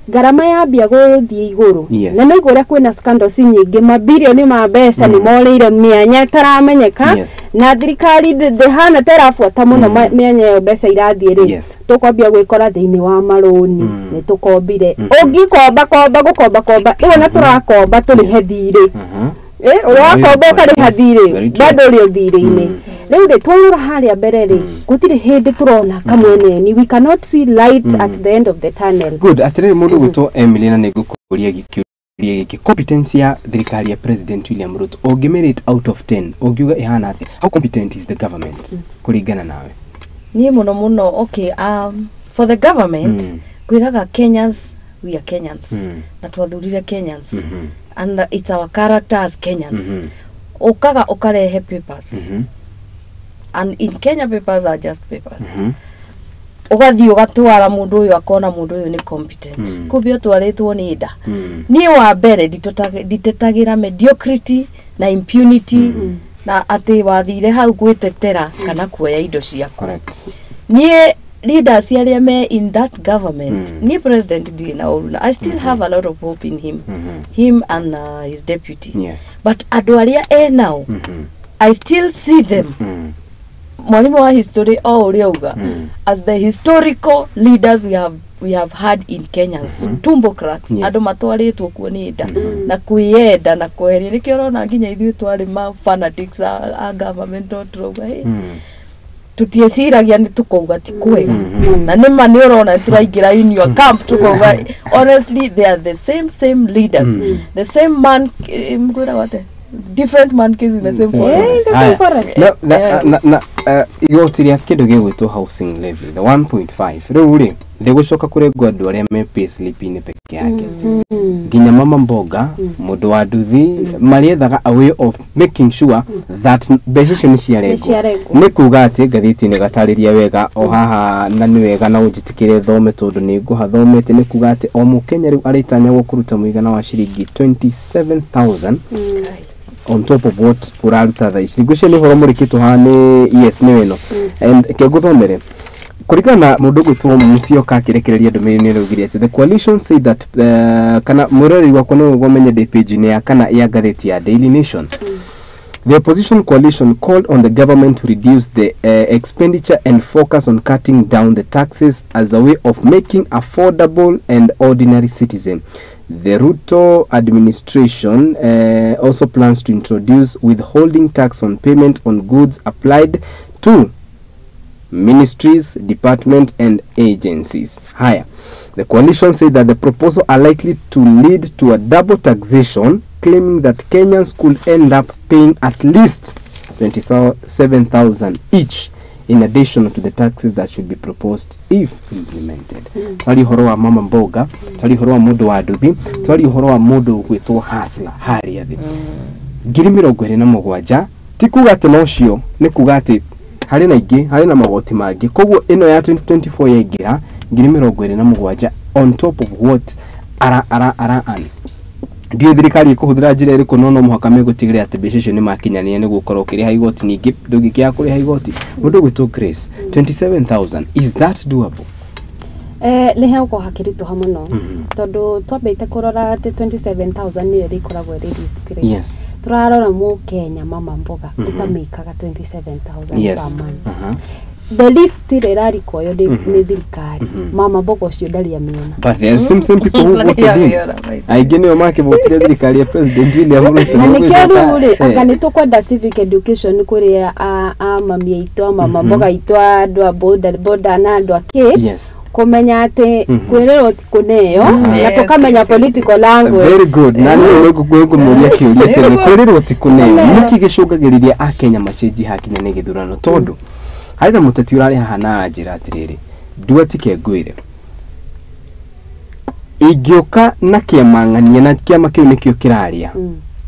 S16: garama ya bia guthie iguru na no igura kwina scandals nyingi mabilioni ma mbeca ni moreire mianya taramenyeka na thirikari ndihana terafuata muno mianya yo mbeca irathie ri tukwambia gwikora thiini wa maroni ni tukombire ungikomba gukomba riu na turakomba turihe thiri wakomba ukariha thiri bado uri thiri-ini riu ri twara haria mbere ri gutiri hindi turona kamweneni we cannot see light at the end of the tunnel
S1: good atire mundu gwitwo Emily na nigukuria giki competence ya thirikari ya President William Ruto ungimerate out of 10 ungiuga ihana ati how competent is the government kuringana nawe
S17: ni muno okay for the government kwiraga Kenyans we are Kenyans na twathurire Kenyans and it's our character as Kenyans okaga okarehe papers and in Kenya papers are just papers ugathi ugatwara mundu uyu akona mundu uyu ni competent kubio twaritwo ni nda ni wa mbere ditetagira mediocrity na impunity na ati wathire hau gwitetera kana kuoya indo ciaku correct ni leaders aria me in that government ni president Dina Oruna I still have a lot of hope in him and his deputy but andu aria now I still see them mwalimu wa history uria uga as the historical leaders we have had in Kenyans tumbocrats andu matwaritwo kuo ni nda na kuienda na kweheria nikio rona nginya ithuĩ twari ma fanatics a government otroga tutieciragia ni tukauga ti kwega na nima ni urona turaingira in your camp tukauga honestly they are the same leaders the same man mgura wate different monkeys in the same forest
S1: na igotiria kindu gigwitwo housing levy the 1.5 riu ri thigucoka kurengwa andu aria me payslip ni peke yake nginya mama mboga mundu wa nduthi mariethaga a way of making sure that mbeca ni ciarengwo ni kuga ati Magathitiini gatariria wega o haha na ni wega na unjitikire thome tondu ni nguha thomete ni kuga ati o mukenya riu aritanya gukuruta muigana wa ciringi 27,000 on top of what uraruta thaici ngwĩciria nĩ ũhoro mũrikĩtwo haha nĩ yes nĩ wĩno and ngũthomere kurikana mundu gwitwo mucio kakirekereria ndũmĩrĩri nĩraugire ati the coalition said that kana murori wakwa no gomenye de page ni ya kana ya ngathĩti ya Daily Nation The opposition coalition called on the government to reduce the expenditure and focus on cutting down the taxes as a way of making affordable and ordinary citizen. The Ruto administration also plans to introduce withholding tax on payment on goods applied to ministries, departments and agencies. Higher. The coalition said that the proposals are likely to lead to a double taxation, claiming that Kenyans could end up paying at least 27,000 each, in addition to the taxes that should be proposed if implemented. Tari horo wa mama mboga, tari horo wa mundu wa nduthi, tari horo wa mundu gwitwo hasla haria thi. Ngiri 27 ti kuga ati nocio, ni kuga ati hari na ingi, hari na magoti mangi. Koguo ino ya 2024 yaingira ngiri 27 on top of what ara ndio thirikari ikuhuthira njira iriku no muhaka megutigire ati mbeca icio ni makinyania ni gukorwo kiri ha igoti ningi ndugikia kuri ha igoti mundu gwitwo Grace 27,000 is that doable?
S16: Lehe uko hakiritu hamuno tondu twambite kurora ati 27,000 ni rikoragwo realistic.
S1: Yes.
S16: Turarora mu Kenya mama mboga itamikaga 27,000
S1: yes.
S16: per month. The list rerari koyo ni thirikari mama mboga ucio ndari amiona.
S1: But there are some people who voted in. Aigene o make votire thirikari ya President William Ruto.
S16: Na nikero uri akani tukwenda civic education kuri mami aitwa mama mboga aitwa andu a boda na andu ake.
S1: Yes.
S16: Kumenya ati kwirero tikuneyo na tukamenya political language.
S1: Very good. Nani nigukwego muria kiuria tene kwirero tikuneyo niki gicungagiriria a Kenya macenji hakinya ne githurano tondu haitha muteti urari haha na njira atiriri nduatike ngwire igioka na kiamangania na kiama kiu nikio kiraria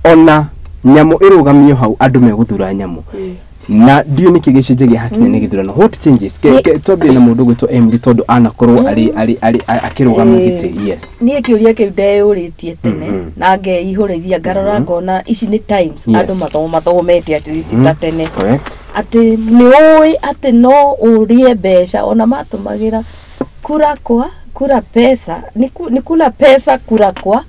S1: ona nyamo irugamio hau andu meguthura nyamo na ndio niki gicenje gi hakinya ne githurano what changes tobe na mundu gwitwo MD tondu anakorwo ari akirugama giti. Yes,
S17: nie kiuria kiu ndeyuritie tene na ngeihuriria ngarora ngona ici ni times andu mathomete at least ta tene ati ni oi ati no urie mbeca ona matumagira kura pesa ni kula pesa kura kwa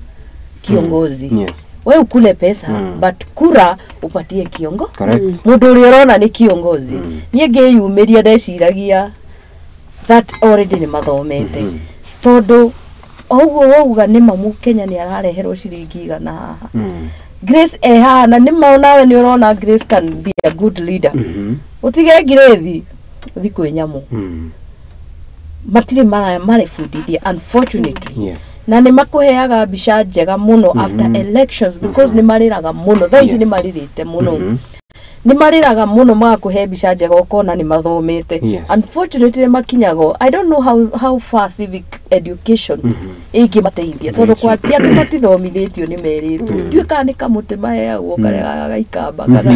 S17: kiongozi.
S1: Yes.
S17: Wewe ukule pesa but kura upatie kiongo. Mundu uri urona ni kiongozi. Nie ngeyumiria ndeciragia that already ni mathomete. Tondu ouga ni mamu Kenya ni arareherwo ciringi igana haha. Grace ehana ni maonawe ni urona Grace can be a good leader. Utige Grace uthi kwe nyamu. Matire mara fundithia unfortunately.
S1: Yes.
S17: Na ni makuheaga mbica njega muno after elections because ni mariraga muno thaici ni maririte muno ni mariraga muno magakuhe mbica njega ukona ni mathomete. Unfortunately makinyago I don't know how far civic education ingimateithia tondu kwa tia matithomithitio ni meritwo nduika ni kamuti maheagwo karega gaikamba kana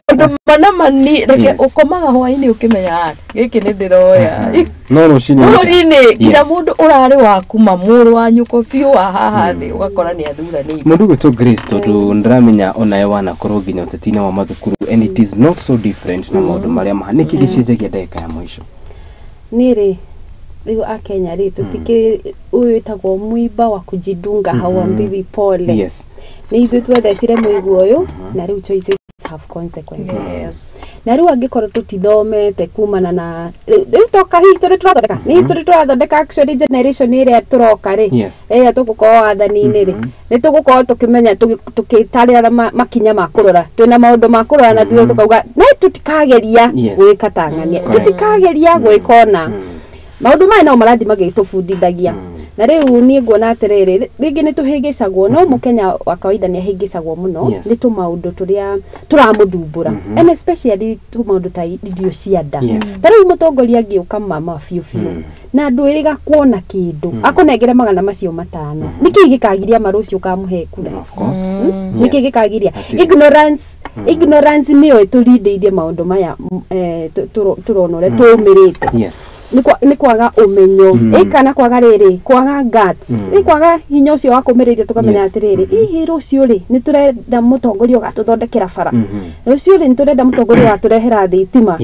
S17: tondu manamani reke ukomaga hwaini ukimenya giki ni ndiroya
S1: no rucini
S17: kila mundu urari waku mamuru wa nyuko fiu wa haha thi ugakora ni athura ni
S1: mundu gwitwo Grace tondu ndramenya onaye wana korwo nginya utetina wa mathukuru and it is not so different na maundu maria mahaniki gicenjagia ndeka ya mwisho
S16: niri riu a Kenya ritu tiki uyu itagwo muiba wa kujidunga hawambiwi pole.
S1: Yes.
S16: Ni ithu twethecire muigu uyu na riu choices have consequences.
S17: Yes.
S16: Na riu angikorwo tutithomete kumana na riu toka history turathondeka ni history turathondeka actually generation iria turoka ri iria tugukorwo wathani-ini ri ni tugukorwo tukimenya tukitarira makinya ma kurora twina maundu ma kurora na thio tukauga na tutikageria gwika tangania tutikageria gwikona maundu mai no maradi magitubundithagia na riu ni nguona atiriri ringi ni tuhingicagwo no mukenya wa kawaida ni ahingicagwo muno ni tu maundu turia turamuthumbura and especially tu maundu ta idio cianda riu mutongoria ngiuka mama fiu na ndwiriga kuona kindu akunengere magana macio matano niki gikagiria marucio kamuhe kura
S1: of course
S16: niki gikagiria ignorance niyo itulindeirie maundu maya turonore tumirite ni kwaga umenyo ikana kwaga riri kwaga guts ni kwaga hinya ucio wa kumiriria tukamenya atiriri ihi rucio ri ni turenda mutongoria gatuthondekera bara rucio ri ni turenda mutongoria gaturehera thitima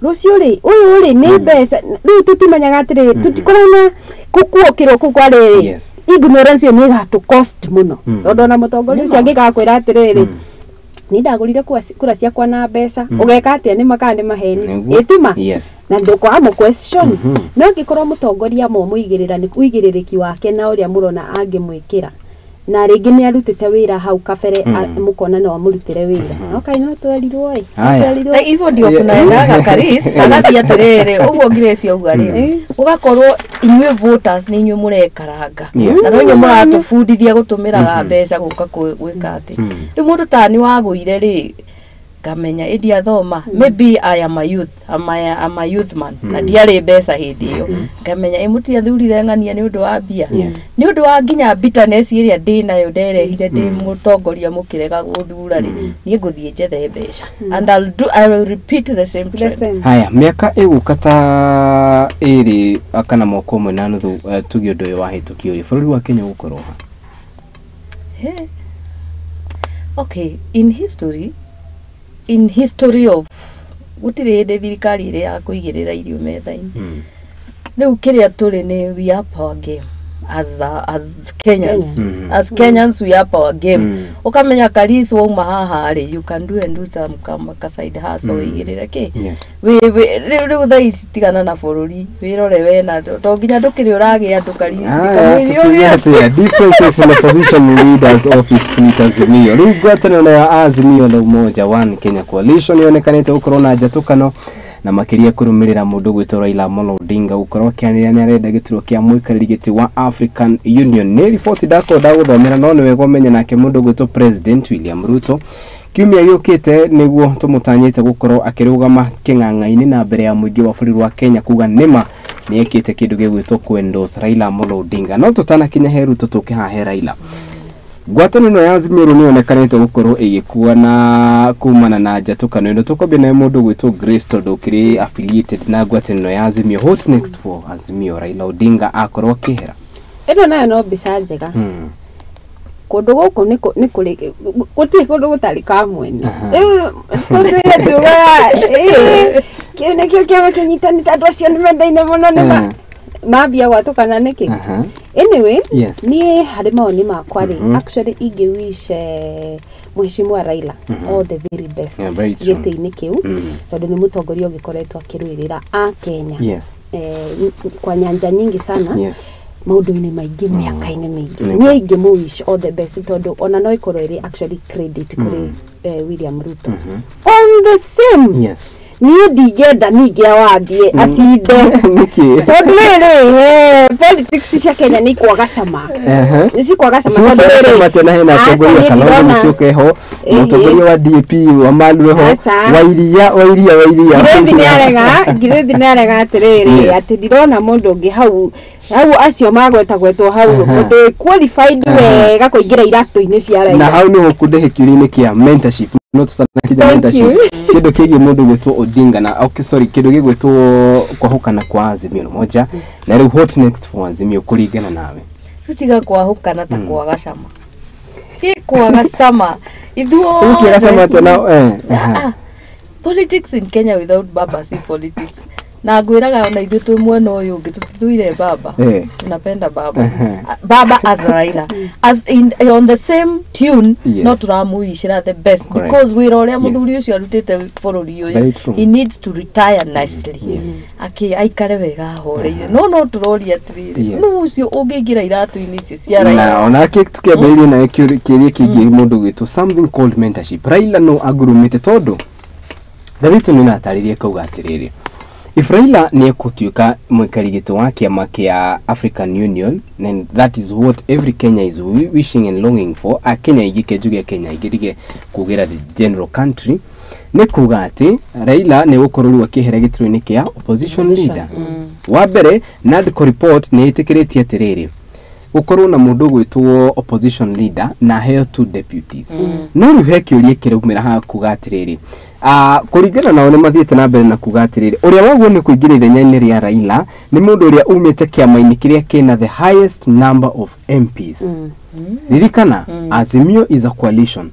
S16: rucio ri uyu ri ni mbeca riu tutimenyaga atiriri tutikorana kukuokirwo ku kwa riri ignorance ni gatu cost muno tondu na mutongoria ucio angigakwira atiriri ni ndagurire kura ciakwa na mbeca ugeka atia ni makande maheni itima na ndoko amo question no ngikorwo mutongoria mo muigirira ni kuigiririki wake na uria murona angimwikira na ringi ni arutite wira hau kabere mukona no amurutire wira okay no twerirwo
S17: ivo ndio kunaendaga Karis agathia atiriri uguo Grace uga ri ugakorwo inywe voters ni inywe murekaranga na no inywe muratubundithia gutumira mbeca guka gwika ati ri mundu tani waguire ri kamenya idia thoma maybe I am a youth am a youth man na diare mbeca hindi iyo kamenya imuti athurire ngania ni undu wa bia ni undu wa nginya bitterness iria ndina yo nderehire ndi mutongoria mukirega guthura ri ni nguthie njethe mbeca and I will repeat the same trend.
S1: Haya miaka igukata iri akana moko mwe na nuthu tugi undu uyu wahitukio ri bururi wa Kenya gukorwo
S17: okay in history of gutire hinde thirikari ire ya kuigirira irio methaini riu kiria turi ni we up our game as Kenyans we up our game ukamenya Karis wauma haha ri you can do and do some side hustle igirira ki we riu thai citigana na bururi wirore we na to nginya ndukiri uragi andu Karis kamwiri
S1: differences in the position leaders office split Azimio riu gwatano na Azimio na Umoja One Kenya Coalition yonekanite gukorwo na njatukano na makiria kurumirira mundu gwitwa Raila Amolo Odinga gukorwo kianira ni arenda gituro kia muikariri giti wa African Union ni report dako daguthomera no ni wego menye nake mundu gwitwa President William Ruto kiumia yukite niguo tumutanyite gukorwo akirugama king'ang'aini na mbere ya muingi wa bũrũri wa Kenya kuga nima ni ekite kindu gigwitwo kwendorse Raila Amolo Odinga no tutana kinya heru tutuke ha he Raila gwatano no ya Azimio ni onekanite gukorwo igikuwa na kumana na njatukano ino tukobia na mundu gwitwo Grace Todo kiri affiliated na gwatano ya Azimio. What next for Azimio? Raila Odinga akorwo kihera
S16: ino nayo no mbica njega kundu guku ni kuri guti kundu gutari kamweni tuzire tuga kione kio kia kinyitani tatu acio ni mendaine muno ni mabia gwatukana niki anyway ni hari maoni makwa ri actually wish mheshimiwa Raila all the very best giti-ini kiu tondu ni mutongoria ugikoretwo akirwirira a Kenya kwa nyanja nyingi sana maundu-ini maingi miaka-ini mingi ni ingimuwish all the best tondu ona no ikorwo iri actually credit kuri William Ruto on the same ni ndigenda ningia wathie acinde tondu riri politics cia Kenya ni kwaga cama ni kwaga cama tondu riri
S1: tena hena tongoria kana mucoke ho mutongoria wa DP wa Malwe ho wairia Girethi ni arega atiriri ati ndirona mundu ungi hau acio magwetagwetwo hau mundu qualified wega kuingira iratu-ini cia Raila na hau ni hukundehikirio-ini kia mentorship no tutanakija mentorship kido kigi mundu gwetwo Odinga na kido gigwetwo kwahukana kwa Azimio moja na riu what next for Azimio kuringana nawe
S17: tutiga kwahukana ta kwaga cama kwaga cama ithuo
S1: ukira tena
S17: politics in Kenya without baba si politics na ngwiraga ona ithu twi mwena uyu ungi tutithuire baba tunapenda baba as Raila as on the same tune no turamuishira the best because we uria muthuri ucio arutite bururi uyu he needs to retire nicely aikare wega horeire no turoria atiriri no ucio ungingira iratu-ini icio cia Raila
S1: na ona tukiambĩrĩria na kiria kingi mundu gwitwo something called mentorship Raila no agurumite tondu David ni nataririe kauga atiriri if Raila ni ekutuika muikarigito wa kiama kia African Union then that is what every Kenya is wishing and longing for a Kenya igike juge Kenya igirige kugira the general country ni kuga ati Raila ni gukorwo akihera gituro-ini kia opposition leader wa mbere NADCO report ni itikiritie atiriri ukorwo na mundu gwitwo opposition leader na heo 2 deputies no rihe kiurie kirumira ha kuga atiriri kuringana nao ni mathiete na mbere na kuga atiriri uria waguo ni kuingira ithenya-ini ria Raila ni mundu uria umite kiama-ini kiria kina the highest number of MPs ririkana Azimio is a coalition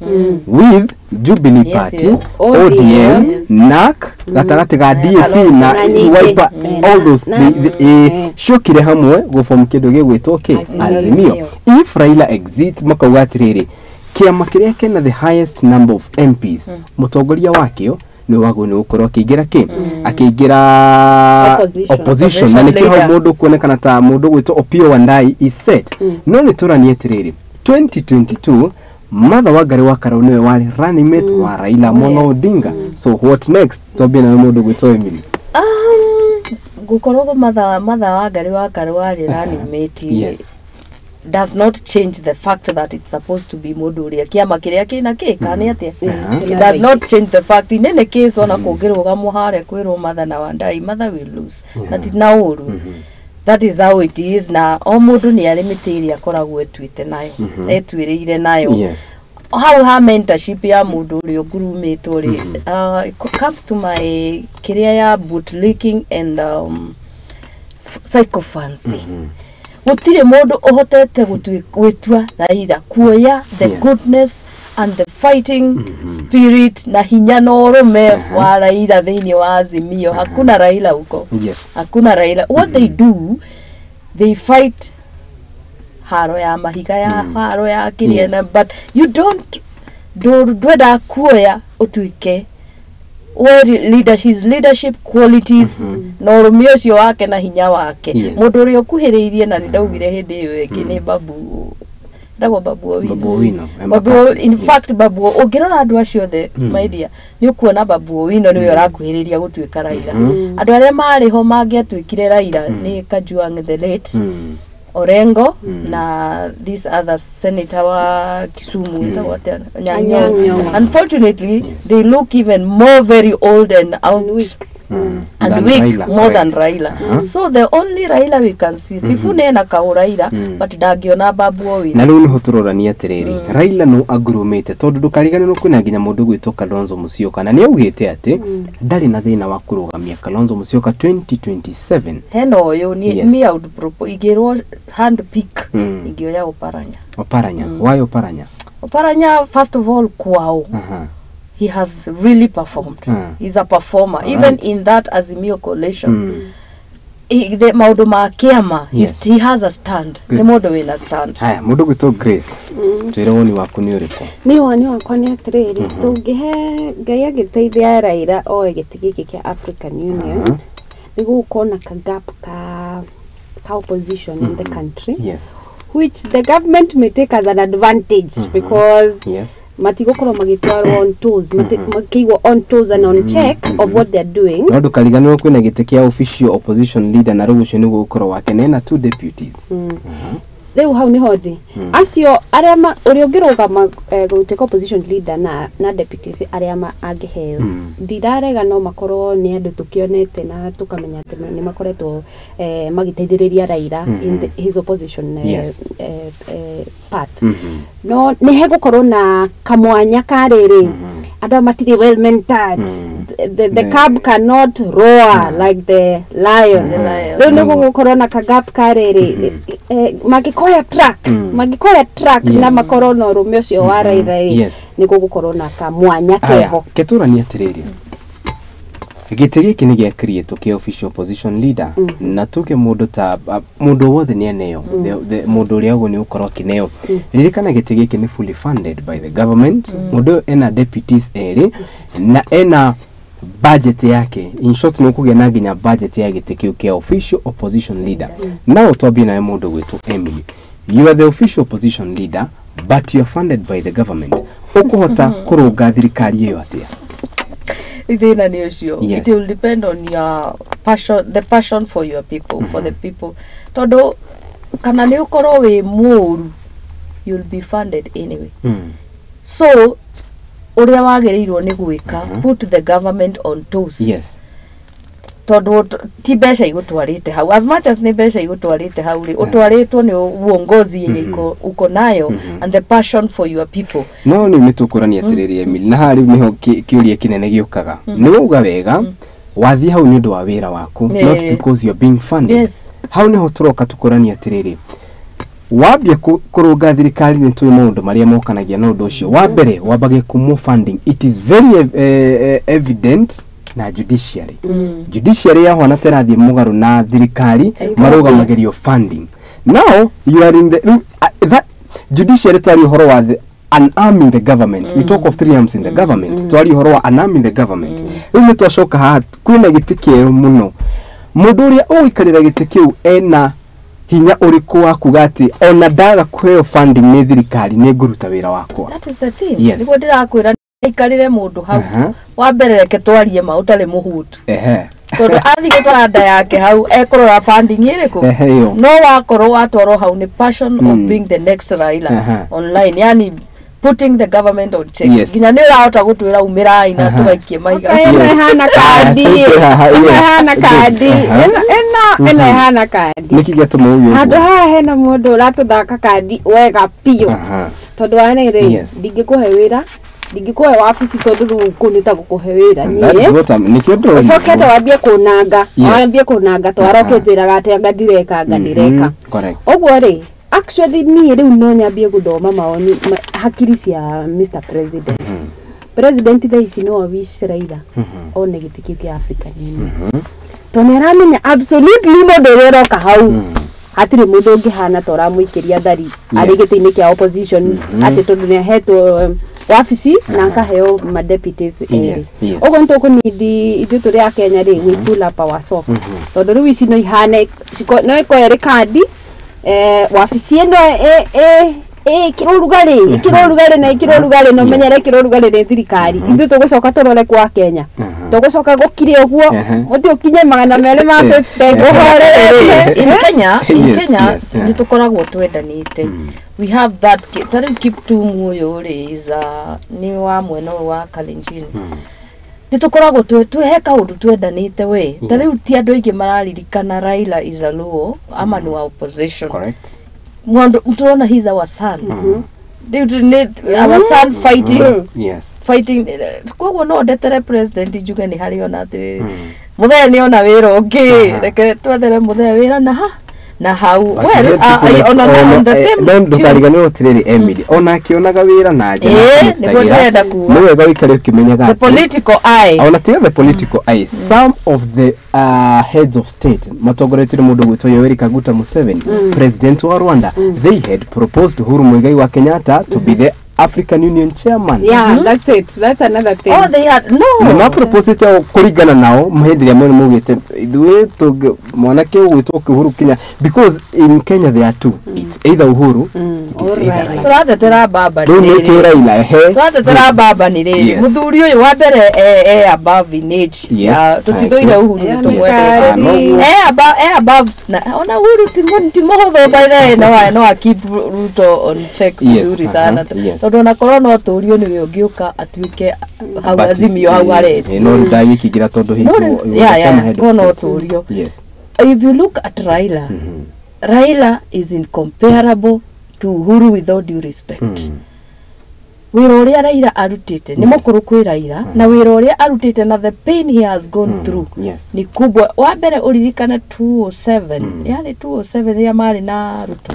S1: with Jubilee Party ODM NAC gatagati ga DP na Wiper all those shokire hamwe go form kindu gigwitwo Azimio if Raila exits makauga atiriri kiama kiria kena the highest number of MPs mutongoria wakio ni wago ni ukorwo akiingira akiingira opposition na nikio hau mundu kuonekana ta mundu gwito Opiyo Wandayi is set no ni turanie tiriri 2022 Martha Wangari wa Karau niwe wari running mate wa Raila Amolo Odinga so what next tobia na mundu gwito Emily
S17: gukorwo Martha Wangari wa Karau wari running mate does not change the fact that it's supposed to be muduria kiama kiria kina kani atia it does not change the fact in any case ona kungirwa muhare kwirwo Martha na Wandai Martha will lose that na uru that is how it is na o mundu ni alimitiria akoragwo etwite nayo etwirire nayo how her mentorship ya mundu uri ogurumitwo ri it comes to my career ya bootlicking and psychophancy Mutire mundu ohotete gutwa Raila kuoya the goodness and the fighting spirit na hinya no urume wa Raila thiini wa Azimio hakuna Raila huko hakuna Raila what they do they fight haro ya mahiga ya haro ya kiriena but you don't ndwenda kuoya utuike his leadership qualities no rumio cio wake na hinya wake mundu uri okuhiriirie na ndaugire hindi iyo eki ni babu Babu Owino in fact Babu ungirora andu acio the maidia ni ukuona Babu Owino niwe arakuhiriria gutuika Raila andu aria mariho mangiatuikire Raila ni Kajwang the late Orengo na this other senator wa Kisumu Nyanyong. Unfortunately they look even more very old and weak more than Raila so the only Raila we can see Sifune na Kauraira but dagiona Babu Owino
S1: na riu ni hoturorania tiriri Raila no agurumite tondu ndukarigane no kwina nginya mundu gwito Kalonzo Musyoka na ni augite ati ndari na thina wa kurugamia Kalonzo Musyoka 2027
S17: heno yo ni me out propose igirwo hand pick igioya Oparanya
S1: why Oparanya
S17: first of all kwao he has really performed he's a performer even in that Azimio coalition the maudu ma kiama he has a stand ni mundu wina stand
S1: haya mundu gwito Grace twira woni waku ni uriko
S16: ni woni wakwa ni atiriri tungihe Ngai agiteithia Raila o gitigi kia African Union nigu kona ka gap ka opposition in the country which the government may take as an advantage because matigokoro magitwaro on toes makigo on toes and on check of what they're doing
S1: no ndukariganirwo kwina gitekia official opposition leader na rugucio ni gukoro wake nena two deputies
S16: Leo hau ni hothi acio aria uri ungirugama guteka opposition leader na deputies aria angiheo ndirarega no makoro ni andu tukionete na tukamenya ati ni makoretwo magiteithiriria Raila in his opposition part no ni hegukoro na kamwanya kariri andu matiri well mentored the cub cannot roar like the lion leo ni gukoro na kagap kariri magikoya track na makorono rumio cio wa Raila ni gukoro na kamwanya keho
S1: keturania tiriri gitigi kini gia create ke official opposition leader na tuke mundu wothe ni eneo the mundu ria go ni ukoro kineo ririkana gitigi kini fully funded by the government mundu ena deputies eri na ena budget yake in short ni kugena nginya budget ya gitigi ke official opposition leader now tobi na mundu gwitu Emily you are the official opposition leader but you are funded by the government ukuhota kuruga thirikari iyo atia
S17: it will depend on your passion, the passion for your people, for the people. Todo kana ni ukoro we muru, you'll be funded anyway. So uria wagerirwo ni gwika put the government on toes. Todo ti besha igutwarite hau as much as ni besha igutwarite hau ri utwaritwo ni uongozi yenye uko nayo and the passion for your people
S1: no ni mitukurania tiriri Emily na hari niho kiuria kinene giukaga ni uga wega wathi hau ni ndu wa wira waku not because you're being funded hau niho turoka tukurania tiriri wabia kuruga thirikari ni tuwe maundu maria mokanagia na undu ucio wa mbere wabage kumu funding it is very evident na judiciary ya hwana terathi mugaru na thirikari marugamagirio funding now you are in the that judiciary tari horo wa unarming the government. We talk of 3 arms in the government. Twari horo wa unarming the government. Ume twashoka ha kwina gitiki muno. Mundu uria uikarira gitiki ena hinya uriku wa kugati ona daga kweo funding ni thirikari ni nguruta wira wakwa.
S17: That is the thing.
S1: Yes.
S17: Niguo ndirakwira ikarire mundu hau wa mbere reke twarie ma utari muhutu tondu athi gutwara nda yake hau ekorora funding iriku no wakorwo watwaro hau ni passion of being the next Raila online, yani putting the government on check. Ginya ni urahota gutwira umirai na tugaikie mahiga
S14: hana kadi hana kadi ena hana kadi
S1: nikigeto muyo
S14: handu haha hena mundu uratuthaka kadi wega pio tondu ane ri ndingikuhe wira ndingikuhe wabici tondu kunita gukuhe wira nie sokete wambie kunanga twaroke njiraga ati ngadireka oguo ri actually ni riu no nyambie guthoma maoni hakiri cia Mr President. President thaisi no wish Raila one gitiki kia Africa nini tone ramenya absolutely mundu uroka hau hatiri mundu ungihana tora muikiria thari ari gitini kia opposition ati tondu ni ahetwo wabici na akaheo ma deputies ogo ntoko nidi ithu turi a Kenya ri we pull up our socks tondu riu ici no ihane no ikoere kadi wabici eno kirorugari na kirorugari no menyere kirorugari ni thirikari ithu tugucoka turore kwa Kenya tugucoka gukire uguo muti ukinye magana mere ma 50 guhore
S17: in Kenya nitukoragwo twendanite. We have that tari Kiptum uyu is ni wa mwena wa Kalenjin nitukoragwo tweheka undu twendanite we tari uti andu aingi mararirikana Raila is a Luo ama ni wa opposition.
S1: Correct.
S17: Mtuona he's our son. Our son fighting.
S1: Yes.
S17: Fighting. Kwa no detere president juga ni hari ona ati. Muthee ni ona wira ungi. Reke twethere muthee wira na how well on the same
S1: don't dukarigane otiriri Emily ona kionaga wira na njema
S17: ni
S1: wega wikare ukimenyaga
S17: the political eye
S1: ona the political eye some of the heads of state matogoretire mundu gwitwa Yoweri Kaguta Museveni president wa Rwanda they had proposed Uhuru Muigai wa Kenyatta to be the African Union chairman.
S14: Yeah, that's it. That's another thing.
S17: Oh, they had
S1: no proposed to kurigana nao muhindira mwene mugite ithuwe to mwanake ugwitwa Uhuru Kenya because in Kenya there are two. It's either Uhuru
S17: turatetera baba
S1: ni Raila
S17: turatetera baba ni riri muthuri uyu wa mbere above in age tutithoire Uhuru tumwete above na ona Uhuru timohotho by the no keep Ruto on check vizuri sana tondu na corona turio ni ungiuka atuike hau azimio hau areti
S1: no ndai kigira tondu hizo
S17: no turio.
S1: Yes.
S17: If you look at Raila Raila is incomparable to Uhuru without due respect. Wira uria Raila arutite ni mukuru kwi Raila na wira uria arutite na the pain he has gone through ni kubwa. Wa mbere uririkana 207 yani 207 ya mari na Ruto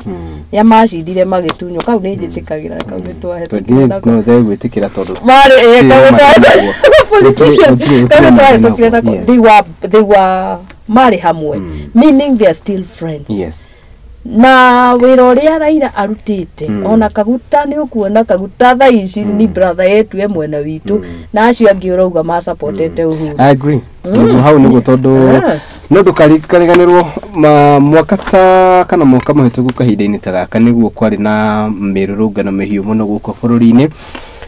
S17: ya macindire magitunyo kau ni njitikagira kau ni twahetukira
S1: no they gwitikira tondu
S17: mari politician they were mari hamwe meaning they are still friends.
S1: Yes.
S17: Na wira uria Raila arutite ona Kaguta ni ukuona Kaguta tha ici ni brother yetu mwena witu na acio angi urauga ma supportete Uhuru.
S1: I agree. Hau ni gutondu no ndukariganirwo mwaka ta kana mwaka muhituku kahinda-ini ta gaka niguo kwari na mirurungano mihiu muno guko bururi-ini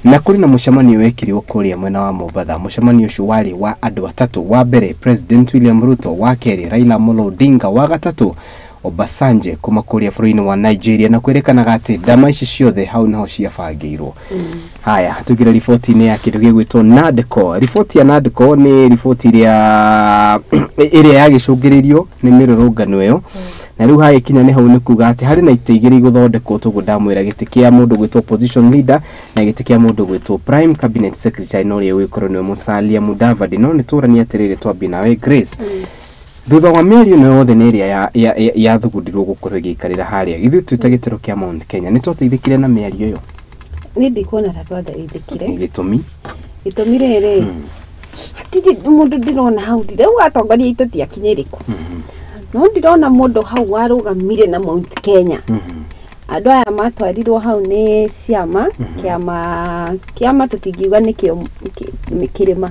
S1: na kuri na mucemanio wekirwo kuria mwena wa Mombasa. Mucemanio ucio wari wa andu atatu, wa mbere President William Ruto, wa keri Raila Amolo Odinga, wa gatatu Obasanje kuma kuria bururi-ini wa Nigeria na kwerekanaga ati ndama ici ciothe hau naho ciabangirwo. Haya tugira riboti-ini ya kindu gigwitwo NADCO. Riboti ya NADCO ni riboti iria yagicungiririo ni mirurungano iyo na riu haye kinya ni hau ni kuga ati hari na itigiri guthondekwo tugu ndamwira giti kia mundu gwitwo opposition leader na giti kia mundu gwitwo prime cabinet secretary no rie wikorwo ni Musalia Mudavadi no ni turani atiriri twambi nawe Grace. Thutha wa mĩario no yothe nĩ ĩrĩa yathugundirwo gũkorwo ĩgĩikarĩra harĩa ithuĩ twĩta gĩtero kĩa Mount Kenya nĩ twateithĩkire na mĩario ĩyo.
S14: Nĩ ndikuona ta twateithĩkire.
S1: Gĩtũmi
S14: rĩrĩ hatiri mũndũ ndĩrona hau rĩu atongoria aitũ tiakinyĩrĩku no ndĩrona mũndũ hau warũgamire na Mount Kenya andå aya matwarirwo hau nä ciama kiama tutingiuga nä kä rä ma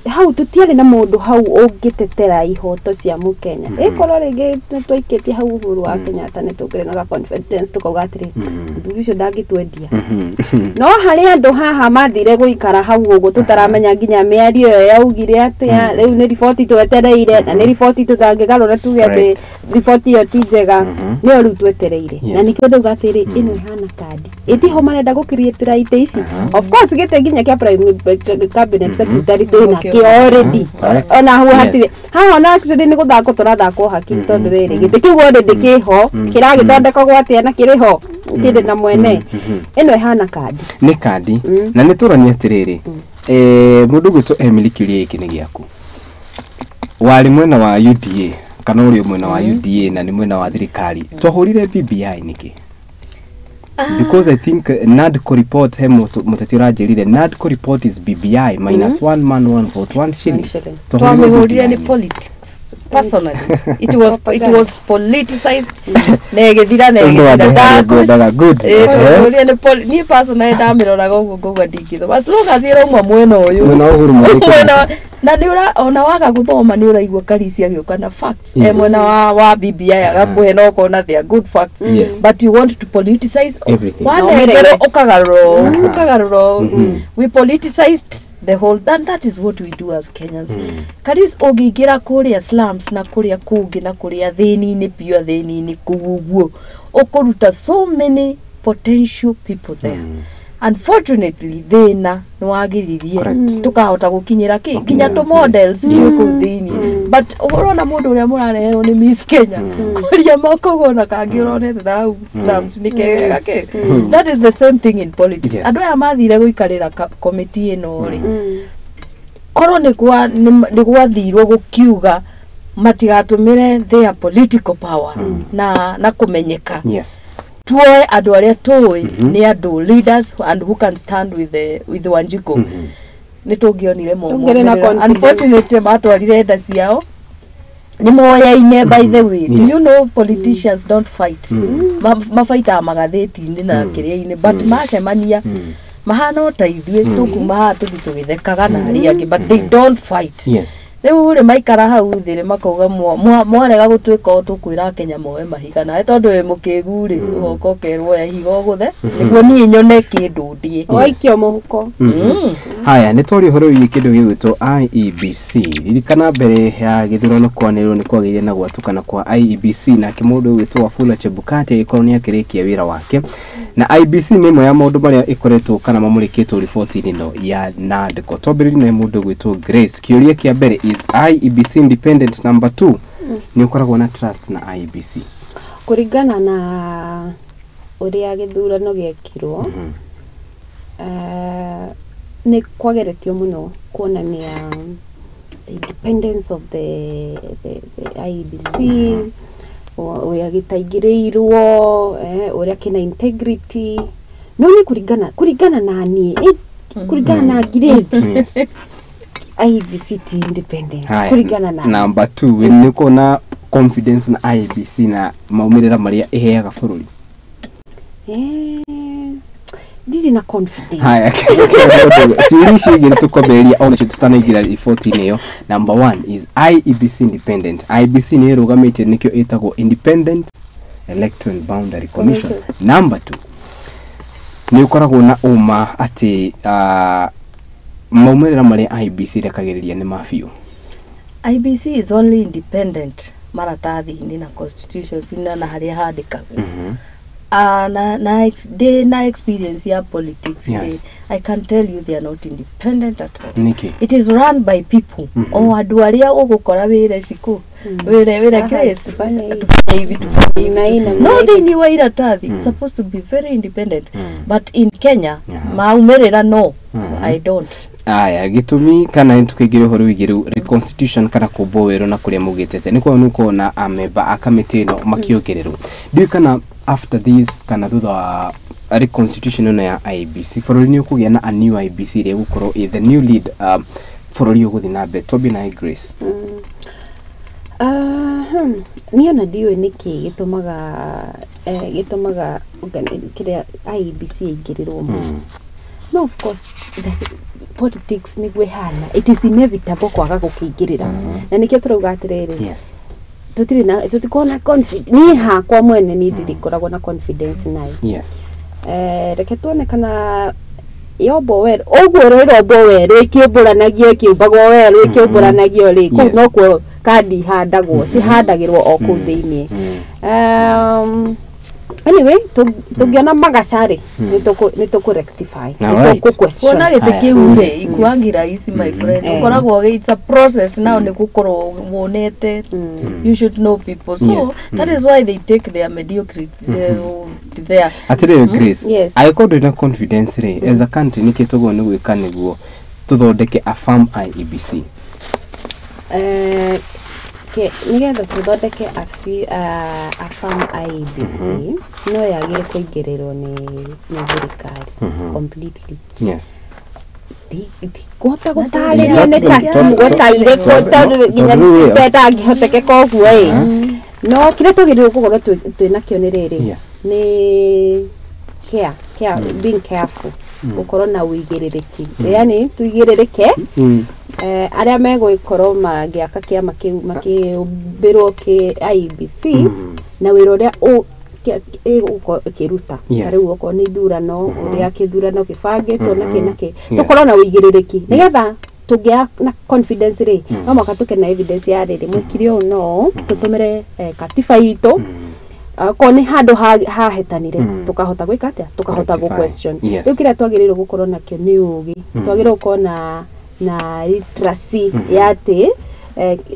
S14: hau tutiarä na må ndå hau å ngä tetera ihoto cia må Kenya ĩkorwo rä ngä nä twaikä tie hau å wa Kenyatta nä tå ngä na confidence tå kauga atä rä thuri å cio ndangä twendia no harä andå haha mathire gå ikara hau å guo tå taramenya nginya mä ario ä yo yaugire atä a rä u nä riboti twetereire na nä riboti tå tangä garå ra tuge atä riboti ä yo ti njega nä yo rä u twetereire na nä kä ndauga atä rä ä no ĩhana kandi ĩtiho marenda gå create ite ici of course gä te nginya kä a cabinet secretary twina kä already ona hu hatire haha na actually ni guthako turathako haki tondu riri gite kiu already kiho kiragithondekagwo atia na kiriho kindi na mwene ino ihana kandi
S1: ni kandi na ni turani atiriri mundu gwito Emily Kiuria iki ni giaku wari mwena wa UDA kana uri mwena wa UDA na ni mwena wa thirikari tuhurire BBI niki because I think NADCO report mutati urajirire NADCO report is BBI minus one man one vote one shilling.
S17: Twamihurire ni politics personally it was politicized negethira good ni personally ndamirora uguo nguga ndingitho bas luga thira umwe mwena uyu mwena na ni ona waga guthoma ni uraigua karisi agioka na facts mwena wa BBI agakuhe no kona they are good facts but you want to politicize wanegere ukagaruro we politicized the whole that is what we do as Kenyans karis ogigira kuria slums na kuria kungi na kuria thini ni pio thini ni kuguguo okuruta so many potential people there unfortunately thina nwagiririe tukahota gukinyira kinya to models ku thini but urona mundu uria murareherwo ni Miss Kenya kuria makogona kangi urone thau slums ni kega ke that is the same thing in politics andu aya mathire guikarira committee ino ri korwo ni gwathirwo gukiuga matigatumire their political power na kumenyeka tuoe andu aria tuoe ni andu leaders and who can stand with Wanjiku ni tungionire momo unfortunately matwarire enda ciao ni moyaine by the way you know politicians don't fight mafaita Magathitiini na kiriaine but macemania mahana ta ithuĩ tukuma haha tũthithũgĩthekaga na arĩa angĩ but they don't fight rĩu rĩ maikara hau thĩ rĩ makauga mwarega gũtuĩka tũkwĩra Kenya moe mahiga nawe tondũ wĩ mũkĩgu rĩ ũgoka ũkerwo ya higa ũgũthe nĩguo niĩ nyone kĩndũ ndie waikio mũhuko
S1: haya nĩ twaria ũhoro wĩgiĩ kĩndũ gĩgwĩtwo IEBC ririkana mbere ya gĩthurano kwanĩrĩrwo nĩ kwagĩire na gwatukana kwa IEBC na mũndũ ũgwĩtwo Wafula Chebukati agĩkorwo nĩ akĩrĩkia wĩra wake na IEBC nĩ ĩmwe ya maũndũ marĩa ĩkoretwo kana mamũrĩkĩtwo riboti-inĩ ĩno ya NADCO twambĩrĩrie na mũndũ ũgwĩtwo Grace kĩũria kĩa mbere is IEBC independent number 2 nĩ ũkoragwo na trust na IEBC
S14: kũringana na ũrĩa gĩthurano gĩekirwo nĩ kwageretio mũno kuonania independence of the IEBC ũrĩa gĩtaingĩrĩirwo ũrĩa kĩna integrity no nĩ kũringana na niĩ kũringana na ngirĩndi IEBC ti independent kũringana na
S1: number 2 nĩ kuona confidence na IEBC na maumĩrĩra marĩa ĩheaga bũrũri
S14: ndiri na confidence
S1: haya sirishi ngiri tukoberia ona tutanaingira riboti-inĩ ĩyo number 1 is IEBC independent IEBC nĩ ĩrũgamĩtie nĩkĩo ĩtagwo Independent Electoral Boundary Commission number 2 nĩ ũkoragwo na ũma atĩ maumĩrĩra marĩa IEBC rekagĩrĩria nĩ mabiũ
S17: IEBC is only independent maratathi-inĩ na constitutions na harĩa handĩkagwo na experience ya politics I can tell you they are not independent at all it is run by people o andu aria ugukora wire ciku wire Grace tufanye hivi no thini wa iratathi it's supposed to be very independent but in Kenya maumerera no I don't
S1: aya gitumi kana ntukigire horo wigiru reconstitution kana kubowerwo na kuria mugitete niko nuko na ameba akameteno makiongererwo ndiyo kana after this kana thutha wa reconstitution ya IEBC bũrũri nĩ ũkũgĩa na a new IEBC ĩrĩa gũkorwo the new lead bũrũri ũgũthiĩ na mbere Toby na Grace
S16: niyo na ndiwe niki gitumaga kiria IEBC ingirirwo no of course politics ni gwehana it is inevitable kwaga gukingirira na nikio turauga atiriri tutiri na tutikona confidence ni ha kwa mwene ni ndirikoragwo na confidence nayo reke tuone kana yobo wer ogwo robo wer ikimburanagio ikimbagwo wer ikimburanagio ri ku no ku kandi handagwo si handagirwo o ku thiini anyway tugiona magacari ni tuku rectify ni tuku question
S17: ona gite kiure ikuangira isi my friend ukoragwo it's a process now ni gukorwo wonete you should know people so that is why they take their mediocrity there
S1: atire Grace I got enough confidence as a country nikitugo ni gwika niguo tuthondeke a farm IEBC nigetha tuthondeke a farm IEBC no yagire kuingiriro ni thirikari completely kota gutariria ni taxi gutaire kota nginya beta ngihoteke koguo no kire tugirirwo kugoro twina kio ni riri ni care being careful gukorwo na uigirereki yani tuigirereke aria megwikorwo magiaka kiama kiu makiumbirwo ki IEBC na wira uria kiruta riu uko ni thurano uria kithurano kibangitwo na kinake tukorwo na uigirereki nigetha tugia na confidence ri no makatuke na evidence ya riri mwikirio no tutumire katiba itu ko ni handu hahetanire tukahota gwika atia tukahota go question riu kira twagirirwo gukorwo na kio ni ugi twagirirwo gukorwo na literacy yate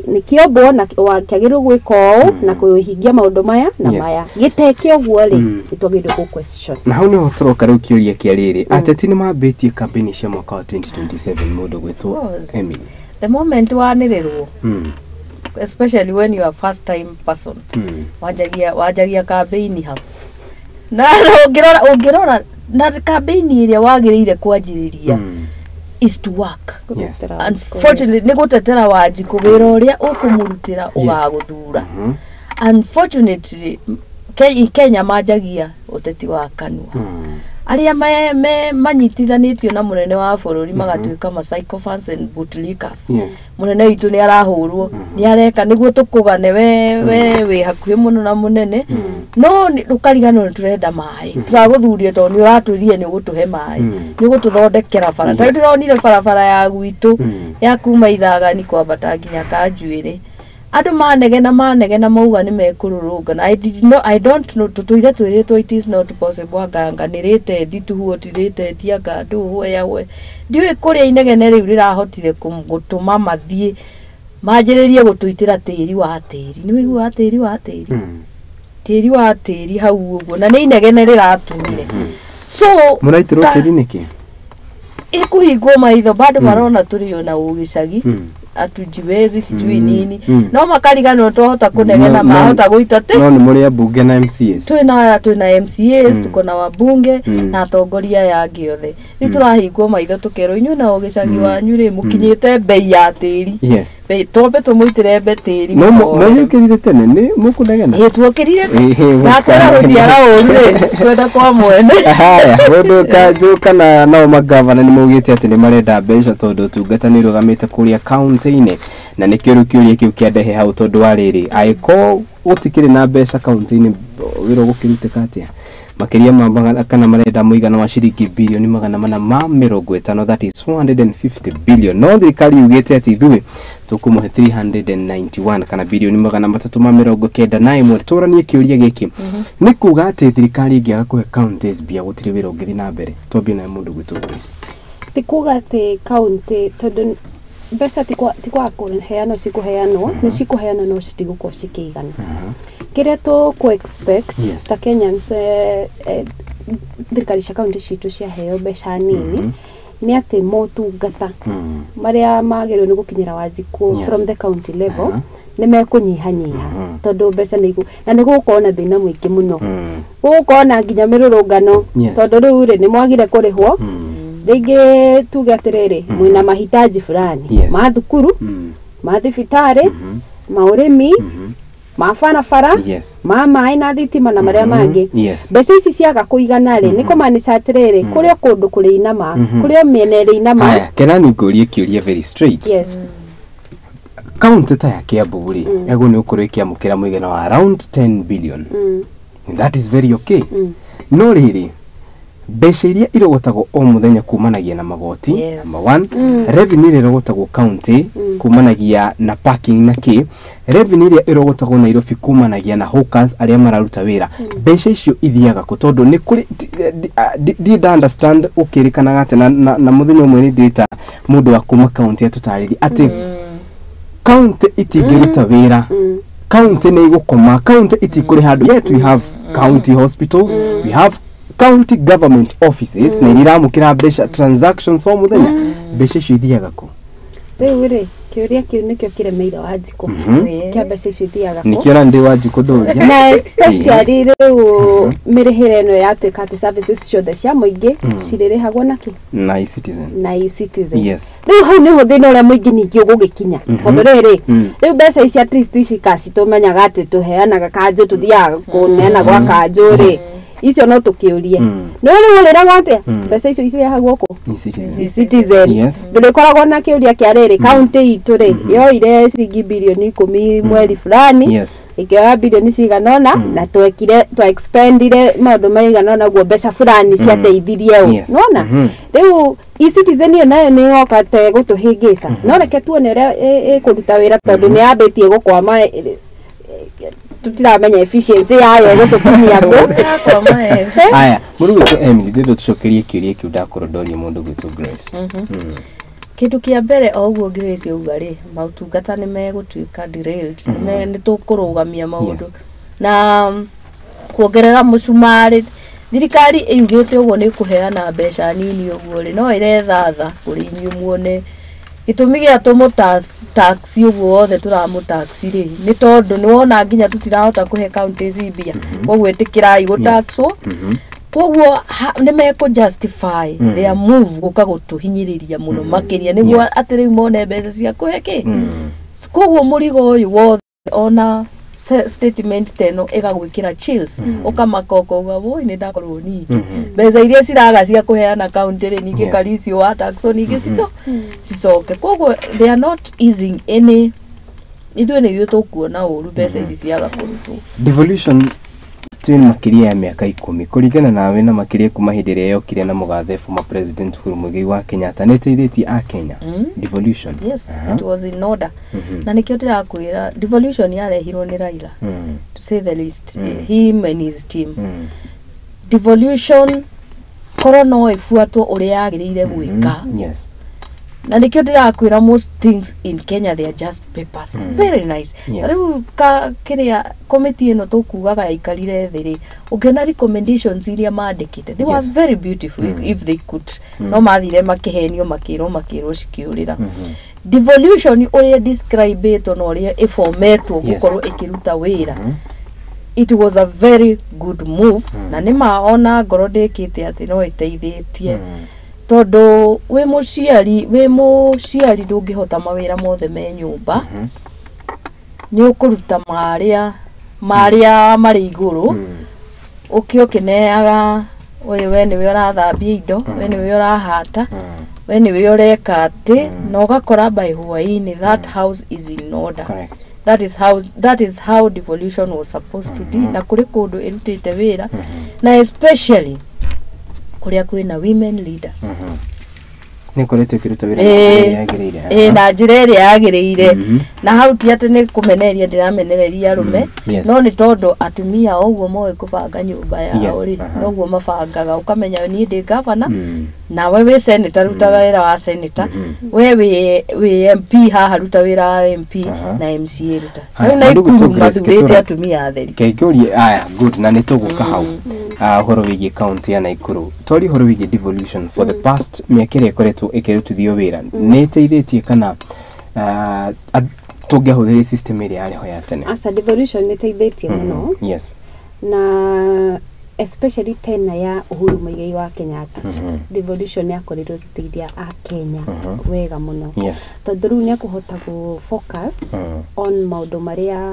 S1: nikio bona wakiagirwo gwika na kuhingia maundu maya na maya giteke ogwo ri nitwagirirwo go question na hau ni turoka riu kiuria kia riri ateti ni mambitie campaign cia mwaka wa 2027 mundu gwitwo Emily
S17: the moment wanirirwo especially when you are first time person wajagia campaign hau na ungirora na campaign iria wagirire kwanjiriria is to work unfortunately ni gutetera waji kuwira uria ukumurutira ugaguthura unfortunately Kenya majagia uteti wa kanua aria manyitithanitio na munene wa bururi magatuika ma psychophants and bootlickers munene witu ni arahurwo ni areka niguo tukugane we hakuhi muno na munene no ukarigano turenda mai turaguthuria to ni uratwirie ni gutuhe mai ni gututhondekera bara ta ndironire barabara ya gwitu ya kuma Ithagani kwambata nginya Kanjuire adu manegena mauga ni mekururunga I don't know tutuire twiritwo it is not possible aganga nirite thitu huotirite tianga ndu hoyawe ndiwe kuria inegene riu rirahotire gutuma mathie manjiririe gutuitira tiri wa tiri ni wigu wa tiri wa tiri hau uguo na ni inegene riratumire so
S1: muraitirwo tiri niki
S17: ikuhingwo maitho bado marona turio na ugicagi atujiwezi sijui nini no makarigano tohota kunegena mahota guita te
S1: no ni muri bunge na MCAs
S17: twina MCAs tuko na wabunge na atongoria yangi othe ni turahingwo maitho tukero inyu na ugicagi wanyu ri mukinyite bei ya tiri bei tobe tumuitire be tiri
S1: no mwikirire tene ni mukunegena
S17: twokirire nakora guciara uru ri kwenda kwa mwene
S1: haya rodo kaju kana no magavana ni mugite ati ni marenda mbeca tondu tungata ni rugamite kuria county na nikio kiuria kiu kiandehe hau tondu wa riri aiko utikire na mbeca county-ini wiro gukiruteka atia makiria mambanga kana marenda muigana wa ciringi bilioni 450 that is 450 billion no thirikari ugite ati ithuĩ tukumuhe 391 kana bilioni 390 na imwe turanie kiuria giki ni kuga ati thirikari ingiaga kuhe counties bia gutire wira ungithi na mbere twambie na mundu gwitu Grace
S16: ti kuga ati county tondu mbeca tikwa kuheanwo cikuheanwo ni cikuheanwo no citigukwo cikigana kiria tu ku expect ta Kenyans thirikari cia county citu cia heo mbeca nini ni ati motungata maria magirwo ni gukinyira Wanjiku from the county level ni mekunyihanyiha tondu mbeca ni na ni gukona thina mwingi muno gukona nginya mirurungano tondu riu ri ni mwagire kurihwo rege tugaterere mwina mahitaji fulani mathukuru mathibitari maurimi
S14: mabana bara mama ina thitima na maria mangi mbeca ici ciaga kuigana ri niko manisha atiriri kuria kundu kuri inama kuria mienere inama
S1: haya kenani ngurie kiuria very straight county ta ya Kiambu ri ego ni ukorwo ikiamukira muigana wa around 10 billion and that is very okay no riri mbeca iria irogotagwo o muthenya kumanagia na magoti number 1 revenue iria irogotagwo county kumanagia na parking na ki revenue iria irogotagwo Nairobi kumanagia na hawkers aria mararuta wira mbeca icio ithiaga ku tondu ni kuri did understand ukirikanaga ati na muthenya umwe ni data mundu wa kuma county atutariri ati county itingiruta wira county ni igukoma county itikuri handu yet we have county hospitals we have county government offices na iramukira mbeca transactions o muthenya mbeca icio ithiaga ku
S14: riu kiuria kiu nikio kiremeira Wanjikũ kia mbeca icio ithiaga ku
S1: nikiona ndi Wanjikũ ndoria
S14: na especially riu mirihire no yatuika ati services ciothe cia muingi ciririhagwo naki
S1: na e-citizen
S14: yes riu hau ni muthina uria muingi ningi ugugikinya tondu riri riu mbeca ici at least icikaci tumenyaga ati tuheanaga kanju tuthiaga kuneana gwa kanju ri icio no tukiurie no rira gwate mbeca icio irihagwo ku e-citizen ndurikoragwo na kiuria kia riri county itu ri yo ire ciringi bilioni 10 mweri fulani ikioya bilioni ciganona na twa expendire maundu maigana guo mbeca fulani ciateithirie nona riu e-citizen iyo nayo ni yokate gutuhingica no reke tuone uria ikuruta wira tondu ni ambitie gukwama tutiramenya efficiency yayo gutukumia ku
S1: aya murugo Emily ndido tucokerie kiuria kiu ndakorondoria mundu gwitu Grace
S17: kindu kia mbere oguo Grace uga ri mautungata ni megutuika derailed ni tukurugamia maundu na kuongerera mucumari thirikari iyugite uguo ni kuheana mbeca nini uguo ri no irethatha kuri inyu muone gitumi gia tumu tax uguo othe turamu tax ri ni tondu ni wona nginya tutirahota kuhe counties mbia koguo itikirai go taxo koguo ni meko justify their move gukagutuhinyiriria muno makiria niguo atiri mone mbeca cia kuhe ki koguo murigo uyu wothe ona statement teno igagwikira chills ukamakoko gabo ni ndakorwo niki mbeca iria ciraga cia kuheana county ri niki kalicio wa taxo niki cicoke koguo they are not easing any ithuĩ nĩ ithuĩ tũkuona ũru mbeca ici ciaga kũrutwo
S1: devolution twin makiria ya miaka 10 kuringana nawe na makiria kuma hĩndĩ ĩrĩa yokire na mũgathe former president Uhuru Muigai wa Kenyatta nĩteithĩtie a Kenya devolution
S17: yes it was in order na nikio ndirakwira devolution yarehirwo ni Raila to say the least him and his team devolution corona ifuatwo uria yagirire gwika
S1: yes
S17: na nikio ndirakwira most things in Kenya they are just papers very nice riu kiria committee ino tukugaga yaikarire thiri ukiona recommendations iria maandikite they were very beautiful if they could no mathire makihenio makiro cikiurira devolution uria describe it on uria iformatwo gukorwo ikiruta wira it was a very good move na nimaona ngoro ndikite ati no iteithitie todo we muciari ndungihota mawira mothe me nyumba ni ukuruta maria mari iguru ukiokineaga we niwe urathambia indo we niwe urahata we niwe ureka ati na ugakora by hwaini that house is in order. Correct. That is how devolution was supposed to be na kuri kundu irutite wira na especially kuria kwina women leaders
S1: ni koretwe kiruta wira yagirire
S17: na njira iria yagirire na hau ti ati ni kumeneria ndiramenereria arume no ni tondu atumia oguo moe kubanga nyumba yao ri noguo mabangaga ukamenya ni ndi governor na we senator ruta wira wa senator we MP haha ruta wira wa MP na MCA ruta na ikuru mathurite atumia atheri
S1: keikuri aya good na nituguka hau horo wigi county ya Naikuru tori horo wigi devolution for the past miakere koretwo ikirutithio wira ni teithĩtie kana tungihũthĩra system ĩrĩa yarĩ ho ya tene
S14: asa devolution ni teithĩtie muno
S1: yes
S14: na
S16: especially tena ya Uhuru Muigai wa Kenyatta devolution ya korirwo giteithia a Kenya wega muno tondu riu ni kuhota ku focus on maundu maria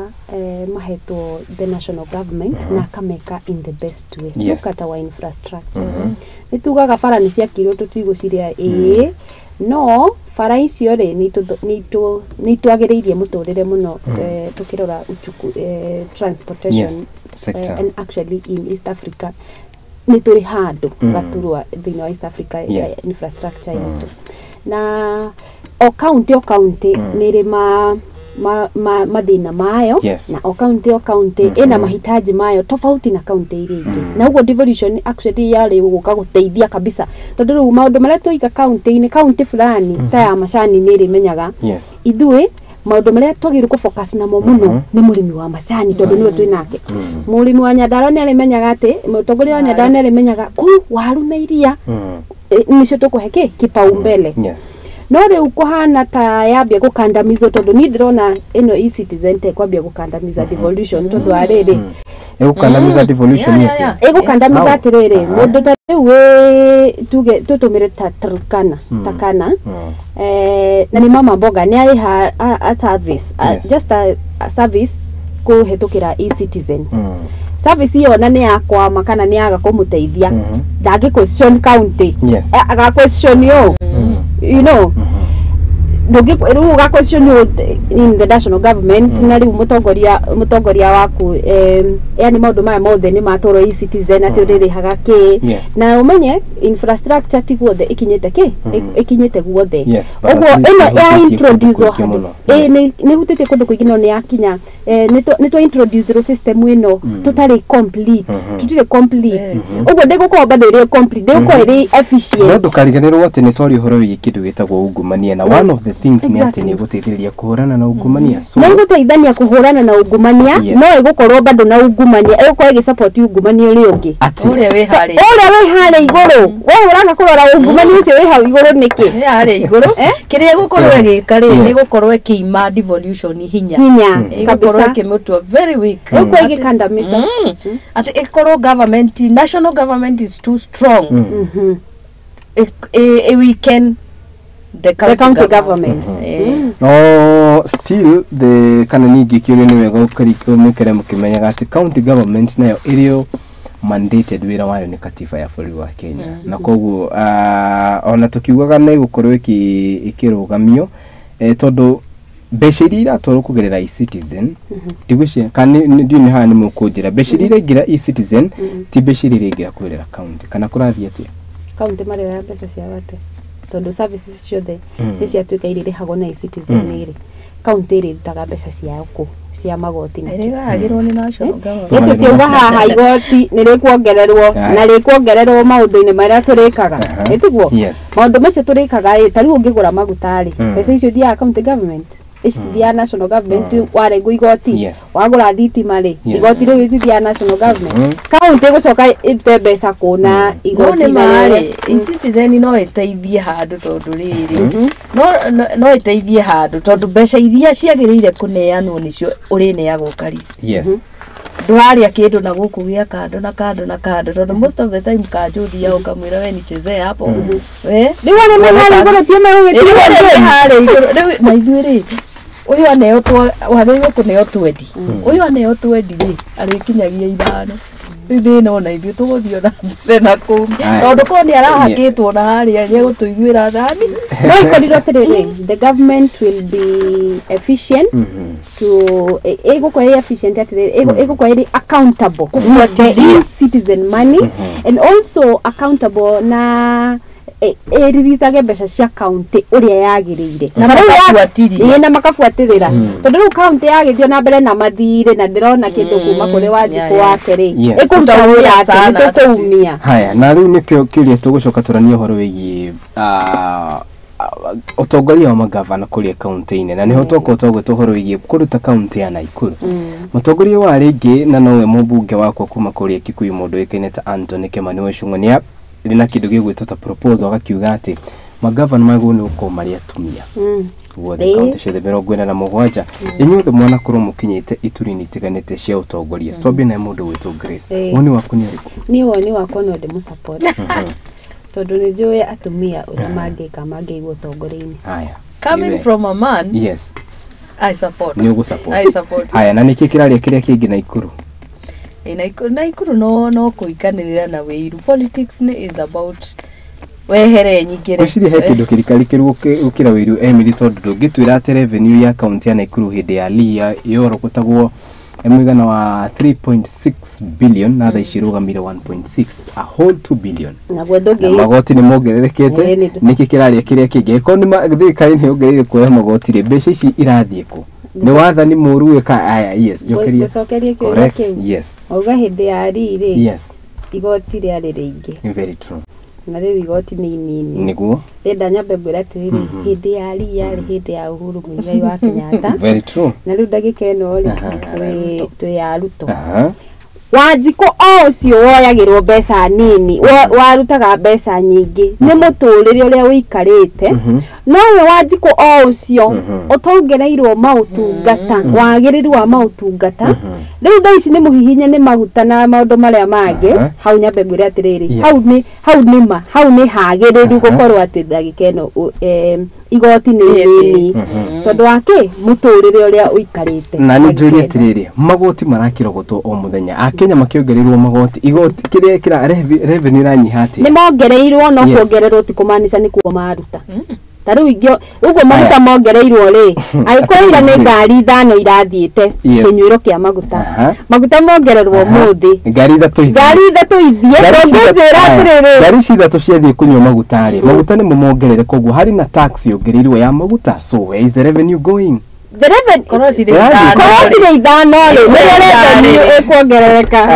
S16: mahetwo the national government na kameka in the best way look at our infrastructure nitugaga bara ni ciakirwo tutiguciria no bara icio ri ni twagiriirie muturire muno tukirora transportation sector and actually in East Africa ni turi handu gaturwa thini wa East Africa infrastructure yetu na o county ni ri mathina mayo na o county ina mahitaji mayo tofauti na county ile ingĩ na ugo devolution actually yale guka guteithia kabisa tondu riu maundu maria tuiga county fulani ta ya macani ni ri menyaga ithui maundu maria twagirwo ku focus namo muno ni murimi wa macani tondu niwe twinake murimi wa Nyandarua ni arimenyaga ati mutongoria wa Nyandarua ni arimenyaga ku waru na iria nicio tukuhe kipaumbele no riu kuhana ta yambia gukandamizwo tondu ni ndirona ino e-citizen te kwambia gukandamiza devolution tondu ariri
S1: gukandamiza devolution yete
S16: gukandamiza atiriri mundu ta riu tuge tutumire ta Turkana takana na ni mama mboga ni ari a service just a service kuhetukira e-citizen service hiyo na ni yakwa makana ni aga kumuteithia ndagi question county aga question yo you know ndogi ruga question in the national government na riu mutongoria waku yani maundu maya mothe ni matoro e-citizen ati uriri hagaki na umenye infrastructure ti guothe ikinyete guothe uguo ino ya introduce ni hutete kundu kuingino ni yakinya ni to introduce system ino totally complete tutire complete uguo ndiguko bado iri complete ndiguko iri efficient
S1: ndo kariganirwo ati ni twari horo wi kindu gitagwo ungumania na one of the things ni ati ni guteithĩrĩria kuhurana na ungumania
S16: so ni guteithania kuhurana na ungumania no igukorwo bado na ungumania igukorwo igi-support ungumania uri ungi
S17: uria wi hari
S16: iguru we uranga kurora ungumania ucio wi hau iguru niki
S17: hari iguru kiria gukorwo igika ri ni gukorwo ikima devolution hinya
S16: kabisa
S17: kimutwa very weak
S16: uko igikandamiza
S17: ati ikorwo government national government is too strong we can the county government
S1: still the kana ningi kione ni wega ukariko mekere mukimenyaga ati county government nayo irio mandated wira wayo ni katiba ya bũrũri wa Kenya na koguo ona tukiugaga na igukorwo ikirugamio tondu mbeca iria iratwarwo kugerera e-citizen ndigwiciria kana ndio ni haha ni mukunjira mbeca iria igira e-citizen ti mbeca iria igira kugerera county kana kurathia atia
S16: county mari ya mbeca cia wate tondu services ciothe ni ciatuika irire hago na e-citizen iri county iri taga mbeca ciao ku cia magoti na
S17: agirwo ni national government
S16: ito tiuga haha igoti ni rikuongererwo na rikuongererwo maundu-ini maria turikaga nitiguo maundu macio turikaga tariu ungigura magutari mbeca icio thia county government thia national government warengu igoti wagura thitima ri igoti ri thia national government county gucoka ite mbeca kuna igoti
S17: mari e-citizen no iteithie handu tondu riri no iteithie handu tondu mbeca iria ciagiriire kuneanwo nicio urineagwo karisi ndwaria kindu na guku gia kando tondu most of the time kanjuthia ukamwira we nicheze hapo we
S16: ndiwone mwana igoro tie meugitire
S17: hare igoro na ithuiri uyu aneo wagirwo kuneo 20 uyu aneo 20 ri arikinyagia ithano thina ona ithu tuguthio na thina ku tondu ko ni arahakitwo na haria ni gutuiguira thani
S16: no ikoriro tiriri the government will be efficient to igukorwo efficient atiriri igukorwo accountable for the citizen money and also accountable na release mbeca cia county uria yagiriire na makafuatirira tondu riu county yagithio na mbere na mathire na ndirona kindu kuma kuri Wanjiku wake ri ikuruta wira ati nitutumia
S1: haya na riu nikio kiria tugucoka turania horo wigi utongoria wa magavana kuri county-ini na niho twakotogwe tuhoro wigi kuruta county ya Naikuru mutongoria wa ringi na nowe mubunge wakwa kuma kuri Kikuyu mundu ikeneta Anthony Kimani Weshung'onia rina kindu gigwitwo ta proposal agakiuga ati magavana magu ni uko mari atumia wothe kaunti ciothe 47 inyuothe mwana korwo mukinyite ituri-ini itiganite cia utongoria twambie na mundu witwo Grace woni waku ni uriku
S16: ni woni wakwa no ndi musupport tondu ni njui atumia uria mangĩigua utongoria-ini
S1: haya
S17: coming from a man
S1: yes
S17: I support
S1: ni ugu support
S17: I support
S1: haya na niki kiraria kiria kingi na ikuru
S17: na ikuru no kuikanirira na wiru politics is about wehere nyingire
S1: kushiri he kindu kirikari kiru ukira wiru Emily tondu ndungitwira ati revenue ya county ya Nakuru hindi ya lia yorokotagwo mwigana wa 3.6 billion na thaa icirugamire 1.6 a whole 2 billion
S16: na gwethoge
S1: magoti ni mongererekete niki kiraria kiria kingi ko ni thirikari ni ongereire kuoya magoti ri mbeca ici irathie ku ni wathani muru wika aya yes jokeria correct yes
S16: auga hindi ya riri
S1: yes
S16: igoti riari ringi
S1: very true
S16: na riu igoti ni nini
S1: niguo
S16: enda nyambe mbira atiriri hindi ya ria hindi ya Uhuru Muigai wa Kenyatta
S1: very true
S16: na riu ndagika ino ri twi aruto Wanjiko ocio woyagirwo mbeca nini warutaga mbeca nyingi ni muturire uria wikarite no we Wanjiko ocio utongereirwo mautungata wagiriru wa mautungata riu thaa ici ni muhihinye ni maguta na maundu maria mangi hau nyambe ngwire atiriri hau ni hagiriru gukorwo ati ndagika ino igoti ni nini tondu wake muturire uria uikarite
S1: na ni njuri atiriri magoti marakirogotwo o muthenya akenya makiongereirwo magoti igoti kiria kira revenue ranyihati
S16: ni mongereirwo no kuongererwo ti kumanisha ni kuo maruta taru igio ugo maguta mongereirwo ri aikorira ni ngari thano irathiite kinyuiro kia maguta mongererwo muthi
S1: ngari ithatu
S16: ithie ndongezera atiriri
S1: ngari ithatu ciathie kunywa maguta ri maguta ni mongerere koguo hari na tax yongereirwo ya maguta so where is the revenue going
S16: the revenue korosire idano revenue ekuongerereka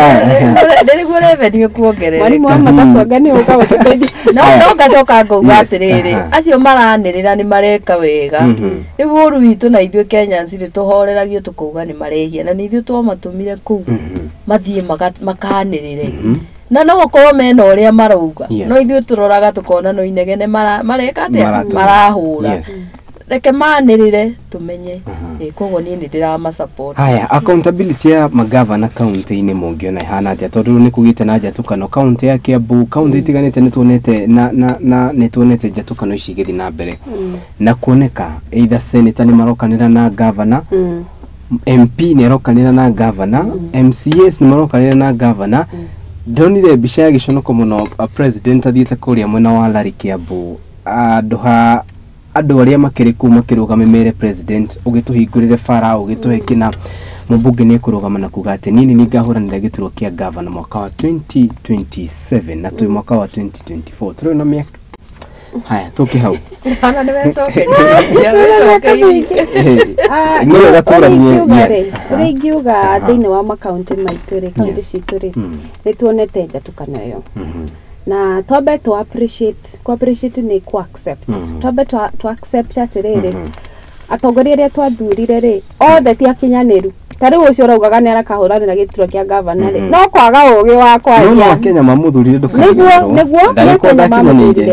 S17: ndiriguo revenue ekuongerereka
S16: mwari mama takwangani ukawa tuteithia
S17: no ngacoka ngauga atiriri acio maranirira ni mareka wega riu uru witu na ithuĩ Kenyans ri tuhoreragio tukuga ni marehia na ni ithuĩ twamatumire kuu mathie makanirire na no gukorwo mena uria marauga no ithuĩ turoraga tukona no inegene mareka atia marahura reke manirire tumenye koguo ni ndira support
S1: haya accountability ya magavana county-ini mungiona hana atia tondu ni kugite na njatukano county ya Kiambu county itiganite ni tuonete na ni tuonete njatukano ici githi na mbere na kuoneka either senator ni marokanira na governor MP ni arokanira na governor MCAs ni marokanira na governor ndonire mbica ya giconoko muno president athiete kuria mwena wa Lari Kiambu andu aria makiri kuma kirugame mere president ugituhingurire fara ugituhe kina mubunge ni kurugama na kuga ati nini ningahuranira gituro kia governor mwaka wa 2027 na tu mwaka wa 2024 turi na miaka haya toki hau
S17: ana nimecoke nimecoke hivi
S1: ni gatura ni yes
S16: uringiuga thiini wa makaunti maitu ri kaunti citu ri ni tuonete njatukano yo na twambe to appreciate ni ku accept twambe to accept atiriri atongoria ria twathurire ri othe ti akinyaniru tari ucio raugaga ni arakahuranira gituro kia governor ri no kwaga ugi wa kwaria
S1: no Kenya mamuthurire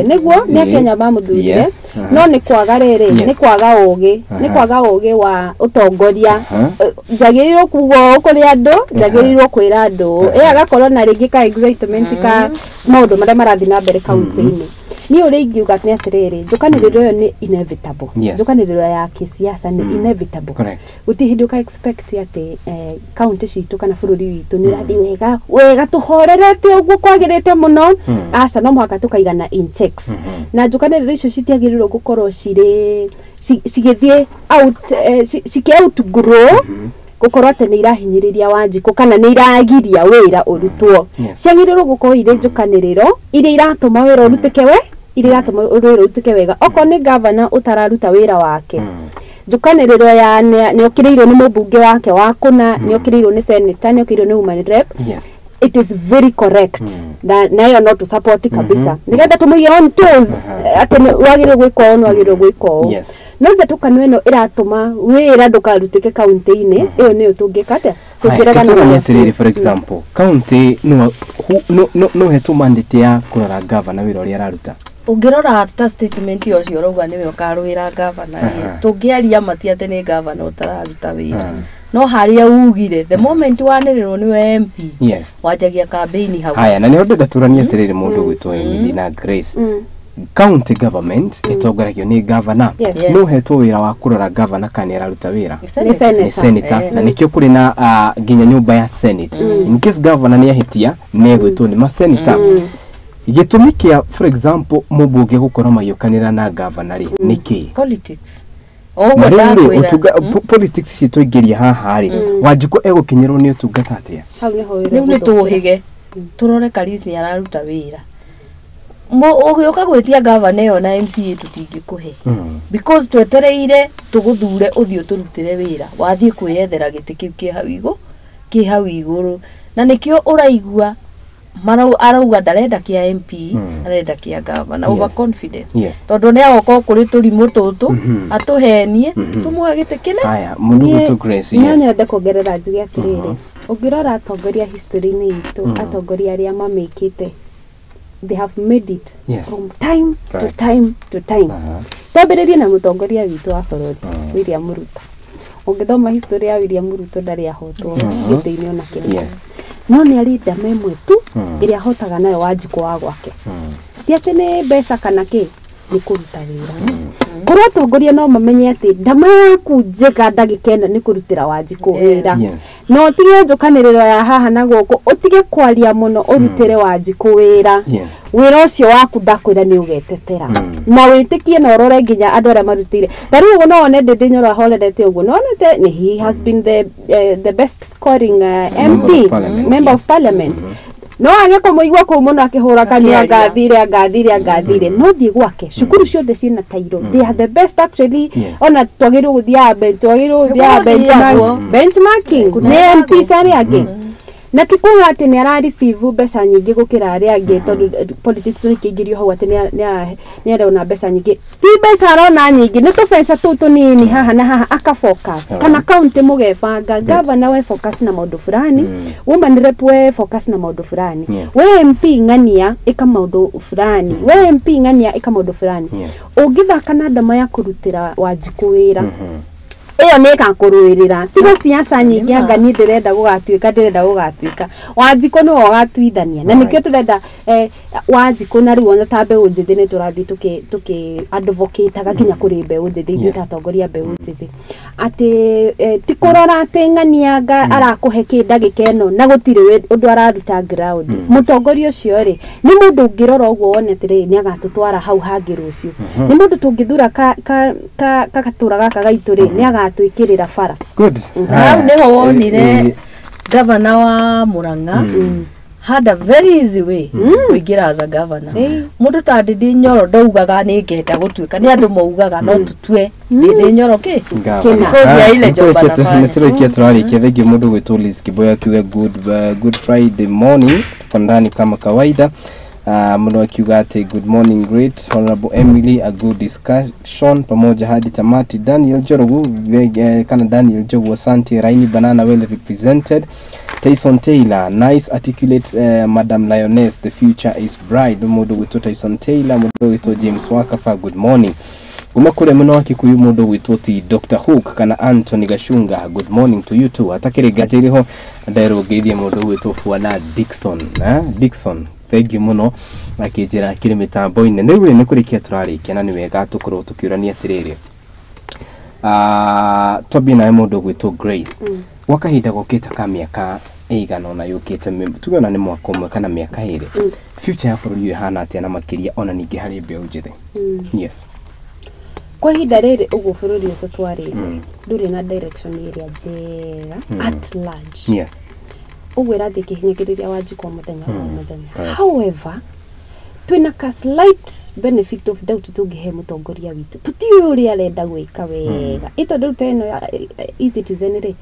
S16: niguo ni Kenya mamuthurire no ni kwaga riri ni kwaga ugi wa utongoria jagirirwo kugo kuri andu jagirirwo kwira andu agakorwo na ringi ka excitement ka maundu maria marathi na mbere county-ini ni uri ingiuga ni atiriri njukaniriro yo ni inevitable njukaniriro ya kisiasa ni inevitable uti hindi uka expect ati county citu kana bururi witu ni rathi wega tuhorerete uguo kwagirite muno aca no mwaka tukaigana in checks na njukaniriro icio citiagirirwo gukorwo cigithie out out grow gukorwo ati ni irahinyiriria Wanjiko kana ni iragiria wira urutwo ciagirirwo gukorwo ire njukaniriro iria iratuma wira urutike wega oko ni governor utararuta wira wake njukaniriro ya ni okirirwo ni mubunge wake wakuna ni okirirwo ni senator ni okirirwo ni woman rep it is very correct na yo not to support kabisa nigetha tumuye on toes ati wagire gwiko no njatukano eno iratuma wira ndukarutike county-ini iyo niyo tungikate tukiraga
S1: na atiriri for example county no hetu mandate ya kurora governor wira uria araruta
S17: ungirora ta statement yo cio rauga niwe ukarwira governor tungiaria matiate ni governor utararuta wira no haria ugire the moment waniriro niwe MP wajagia campaign hau
S1: haya na ni undu ndaturania atiriri mundu gwitwo Emily na Grace county government itongoragio ni governor no hetwo wira wa kurora governor kana araruta wira ni senator na nikio kuri na ginya nyumba ya senate in case governor ni ahitia ni gwitwo ni ma senator gitumi kia for example mubunge gukora mayukanira na governor niki
S17: politics
S1: politics cito igeria haha ri Wanjiku egukinyirwo ni utungata atia
S17: niu ni tuhige turore Kalisi araruta wira ugioka gwitia governor yo na MCA tutingikuhe because twetereire tuguthure uthio turutire wira wathie kwiyethera giti kiu ki hau iguru na nikio uraigua arauga ndarenda kia MP arenda kia governor over confidence tondu ni agoka kuri turimu tutu atuhenie tumwe giti kine
S1: haya mundu to Grace
S16: nani enda kugerera njugi atiriri ungirora atongoria history ni itu atongoria aria mamekite they have made it from time to time to time tabiririe na mutongoria witu wa bururi William Ruto ungithoma history ya William Ruto ndari ahotwo gitini ona kile no ni arinda memwe tu iria hotaga nayo Wanjiku wa gwake tiate ni mbeca kana ki ni kuruta wira korwo tongoria no mamenye ati ndama yaku njega ndagikenda ni kurutira Wanjiku wira no tige njukaniriro ya haha na goko utige kwaria muno urutire Wanjiku wira wira ucio waku ndakwira ni ugetetera na witikie na urore nginya andu aria marutire tari ugo no one ndinyora holedete ugo no one ni he has been the best scoring MP member of parliament no angeko muigwa ko muno akihura kania ngathire no thie gwake cukuru ciothe cina tairo they are the best actually ona twagiru guthia benchmarking ne MP sari ake na tikuga ati ni ara receive mbeca nyingi gukira aria angi tondu politics ni kigirio hau ati ni arona mbeca nyingi ti mbeca arona nyingi ni tubeca tutu nini haha na haha aka focus kana county mugebanga governor we focus na maundu fulani woman rep we focus na maundu fulani we MP ngania ika maundu fulani we MP ngania ika maundu fulani ungithaka na ndama ya kurutira Wanjiku wira iyo ni kakuruirira tigo siasa nyingi anga ni ndirenda gugatuika Wanjiku no ugatuithania na nikio turenda Wanjiku na riu ona tambe unjithi ni turathi tuki advocate gakinya kuri mbeũ njithi ni tatongoria mbeũ njithi ati tikurora ati ngania anga arakuhe kindagika eno na gutire undu araruta ground mutongoria ucio ri ni mundu ngirora uguo wone atiri ni agatutwara hau hangi rucio ni mundu tungithura ka katura gaka gaitu ri ni twikirira bara
S1: good
S17: neho wonire governor wa Murang'a had a very easy way kuingira as a governor mundu ta Ndindi Nyoro ndaugaga ni ngenda gutuika ni andu maugaga no tutue Ndindi Nyoro ki because ya ile job na
S1: niturikia turarikia thegi mundu gwitwo Liz Kiboya kiuga good Friday morning pandani kama kawaida muno akiuga ati good morning great honorable Emily a good discussion pamoja hadi tamati Daniel Jorogu kana Daniel Jogu asante Raini Banana well represented Tyson Taylor nice articulate Madam Lioness the future is bright mudo wito Tyson Taylor mudo wito James Wakafa good morning umakure muno akikuyu mudo wito ti Dr. Hook kana Anthony Gashunga good morning to you too atakire gajiriho ndero geithie mudo wito Fuana Dixon thank you muno akijira kiri mitambo-ini niwe ni kurikia turarikia na niwe gatukorwo tukiurania atiriri tobi na mundu gwitwo Grace wakahinda gukita ka miaka eigana na yukite tugona ni mwaka umwe kana miaka iri future ya bururi hana atia na makiria ona ningi hari mbeũ njithi yes
S16: kwa hinda riri ugu bururi ututwarire nduri na direction area njega at large
S1: yes
S16: ugwira thikihinyagiriria Wanjiku muthenya however twina ka slight benefit of doubt tungihe mutongoria witu tutiyo uri arenda gwika wega ito ndute no e-citizen ri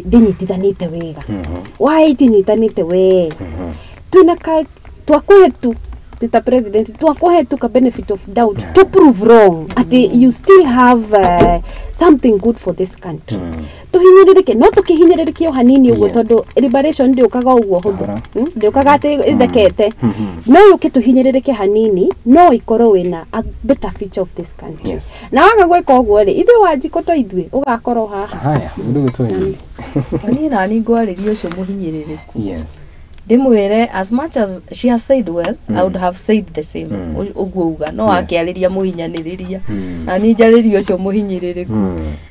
S16: ndinyitithanite wega why tinyitanite wega twina ka twakuhetu Mr. President twakuhetu ka benefit of doubt to prove wrong ati you still have something good for this country tuhinyiririke no tukihinyiririkio hanini uguo tondu liberation ndiukaga uguo huthu ndiukaga ati ithekete no yuke tuhinyiririke hanini no ikorwo wina a better future of this country na waga gwika uguo ri ithu wanjiko to ithwe ugakorwo haha
S1: haya mundu gutoi
S17: ani na ni ngwaririo cio muhinyiririku ndimwire as much as she has said well I would have said the same uguo uga no akiariria muhinyaniriria na ni njaririo cio muhinyiririku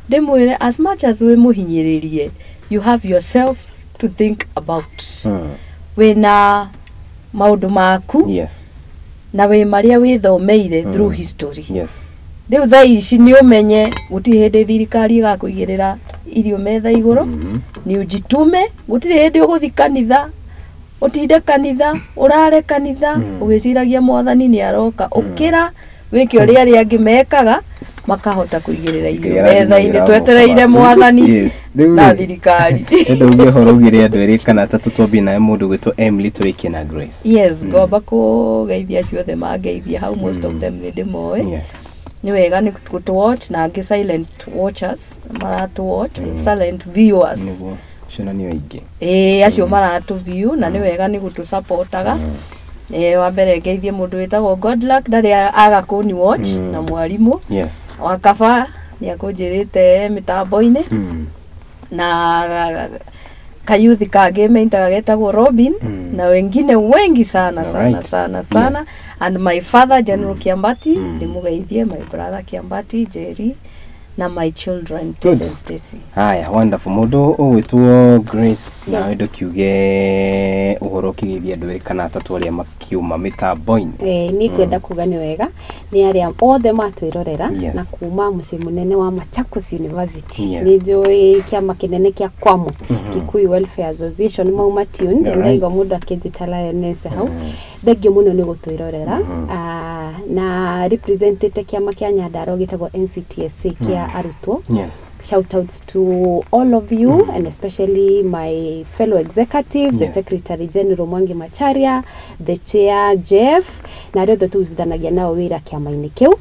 S17: ndimwire as much as we muhinyiririe you have yourself to think about wina maundu maku na we maria withomeire through history riu thaa ici ni umenye guti hindi thirikari igakuigirira irio metha iguru ni ujitume gutire hindi uguthi kanitha utinde kanitha urare kanitha ugiciragia mwathani ni aroka ukira wiki uria ri angi mekaga makahota kuigirira irio metha-ini twetereire mwathani na thirikari
S1: ndo uge horo ugire andu eri kana tatu twambi na mundu gwitwo Emily turikie na Grace
S17: ngomba kugeithia ciothe mangeithia how most of them ni ndimoe ni wega ni to watch na angi silent watchers maratu watch silent viewers
S1: shona ni oingi
S17: acio maratu view na ni wega ni gutu supportaga wa mbere ngeithie mundu witagwo God luck ndari aga kuni watch na mwarimu wakaba ni akunjirite mitambo-ini na kayuthi kage meintaga getagwo Robin na wengine wengi sana and my father General Kiambati ndimugeithie my brother Kiambati Jerry na my children Ted and Stacy.
S1: Haya wonderful mundu ugwitwo Grace na wendo kiuge uhoro kigithia andu eri kana atatu aria makiuma mitambo-ini
S16: ni kwenda kuga ni wega ni aria othe matwirorera na kuma mucii munene wa Machakos University ni njui kiama kinene kia Kwamu Kikuyu Welfare Association mauma tune ndaigo mundu akijitala nese hau thengio muno ni gutwirorera na representative kiama kia Nyandarua gitagwo NCTSA kia arutwo shout outs to all of you and especially my fellow executive the secretary general Mwangi Macharia the chair Jeff na rĩothe tuthanagia nao wĩra kĩama-inĩ kĩu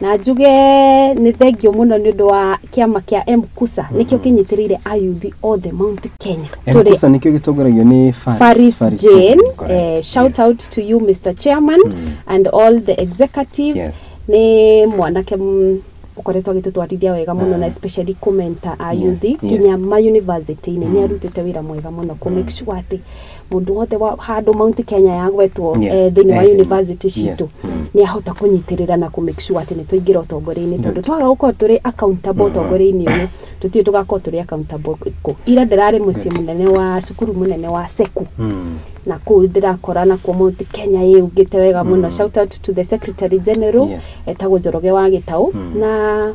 S16: na njuge ni thengio muno ni undu wa kiama kia MKUSA nikio kinyitiriire ayuthi all the Mount Kenya
S1: MKUSA nikio gitongoragio ni
S16: Faris Jane shout out to you Mr. Chairman and all the executive ni mwanake ukoretwo agitutwarithia wega muno na especially commenta ayuthi kinya ma university-ini ni arutite wira mwega muno ku make sure ati mundu wothe wa handu Mount Kenya yagwetwo thini wa university citu ni ahota kunyitirira na ku make sure ati ni tuingira utongori-ini tondu twaga gukorwo turi accountable utongori-ini uyu tutie tugakorwo turi accountable ira ndirari mucii munene wa cukuru munene wa Seku na kuu ndirakora na ku Mount Kenya ugite wega muno shout out to the secretary general etagwo Njoroge wa Gitau na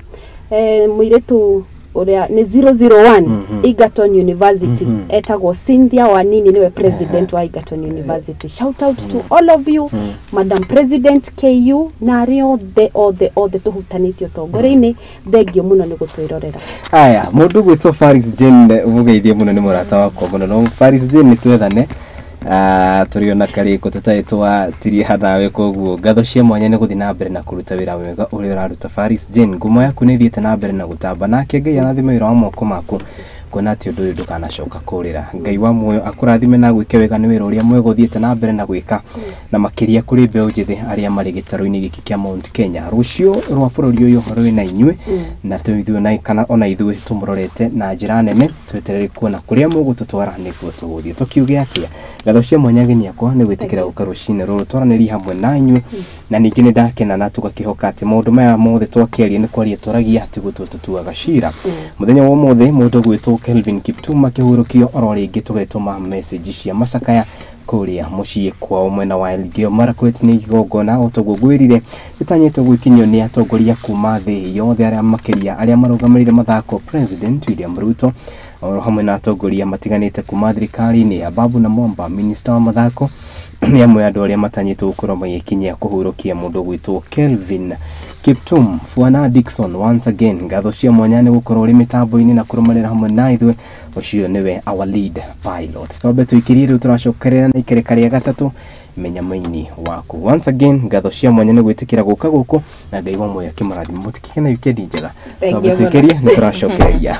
S16: muiretu uria ni 001 Egerton University etagwo Cynthia Wanini niwe president wa Egerton University shout out to all of you Madam President KU na rio the tuhutanitio tongore-ini thengio muno ni gutwirorera
S1: aya mundu gwitwo Faris Jane ugeithie muno ni murata wakwa muno no Faris Jane twethane turiona kariko tutaitwa tiri hadawe koguo ngatho cia mwanya ni guthi na mbere na kuruta wira wega uri uraruta Faris Jane ngumo yaku ni thiete na mbere na gutamba nake Ngai arathime wira wa moko maku kona ati undu uyu ndukanacoka kurira Ngai wa muoyo akurathime na gwike wega ni wira uria mwega thiete na mbere na gwika na makiria kuri mbeu njithi aria mari gitaro-ini giki kia Mount Kenya rucio rwa bururi uyu rwi na inywe na twithwe na kana ona ithwe tumurorete na njira nene tweterere kuona kuria mugututwara niguo tuguthie tukiuge atia ngatho cia mwanya geni yakwa ni gwitikira gukarwo cine ruru twaraniri hamwe na inywe na ningi ni ndakena na tugakihoka ati maundu maya mothe twakiaria ni kwaria turagia ati gututuaga cira muthenya wa mothe mundu gwitwo Kelvin Kiptum akihurukio oro ringi tugaituma message cia macakaya kuria mucii kwao mwena wa Elgeyo Marakwet ni igongona otogugwirire itanyete gwikinyo ni atongoria kuma thi yothe aria makiria aria marugamirire mathako President William Ruto oro hamwe na atongoria matiganite kuma thirikari-ini ya Babu na Mwamba minister wa mathako ni amwe andu aria matanyite gukorwo magikinyia kuhurukia mundu gwitwo Kelvin Kiptum Fuana Dickson once again ngatho cia mwanya ni gukorwo ri mitambo-ini na kurumanira hamwe na ithwe ucio niwe our lead pilot sobe tuikirire turacokerera na ikereka ria gatatu menya maini waku once again ngatho cia mwanya ni gwitikira guka guku na Ngai wa moyo akimarathima mutikike na weekend njega sobe tuikirie ni turacokereria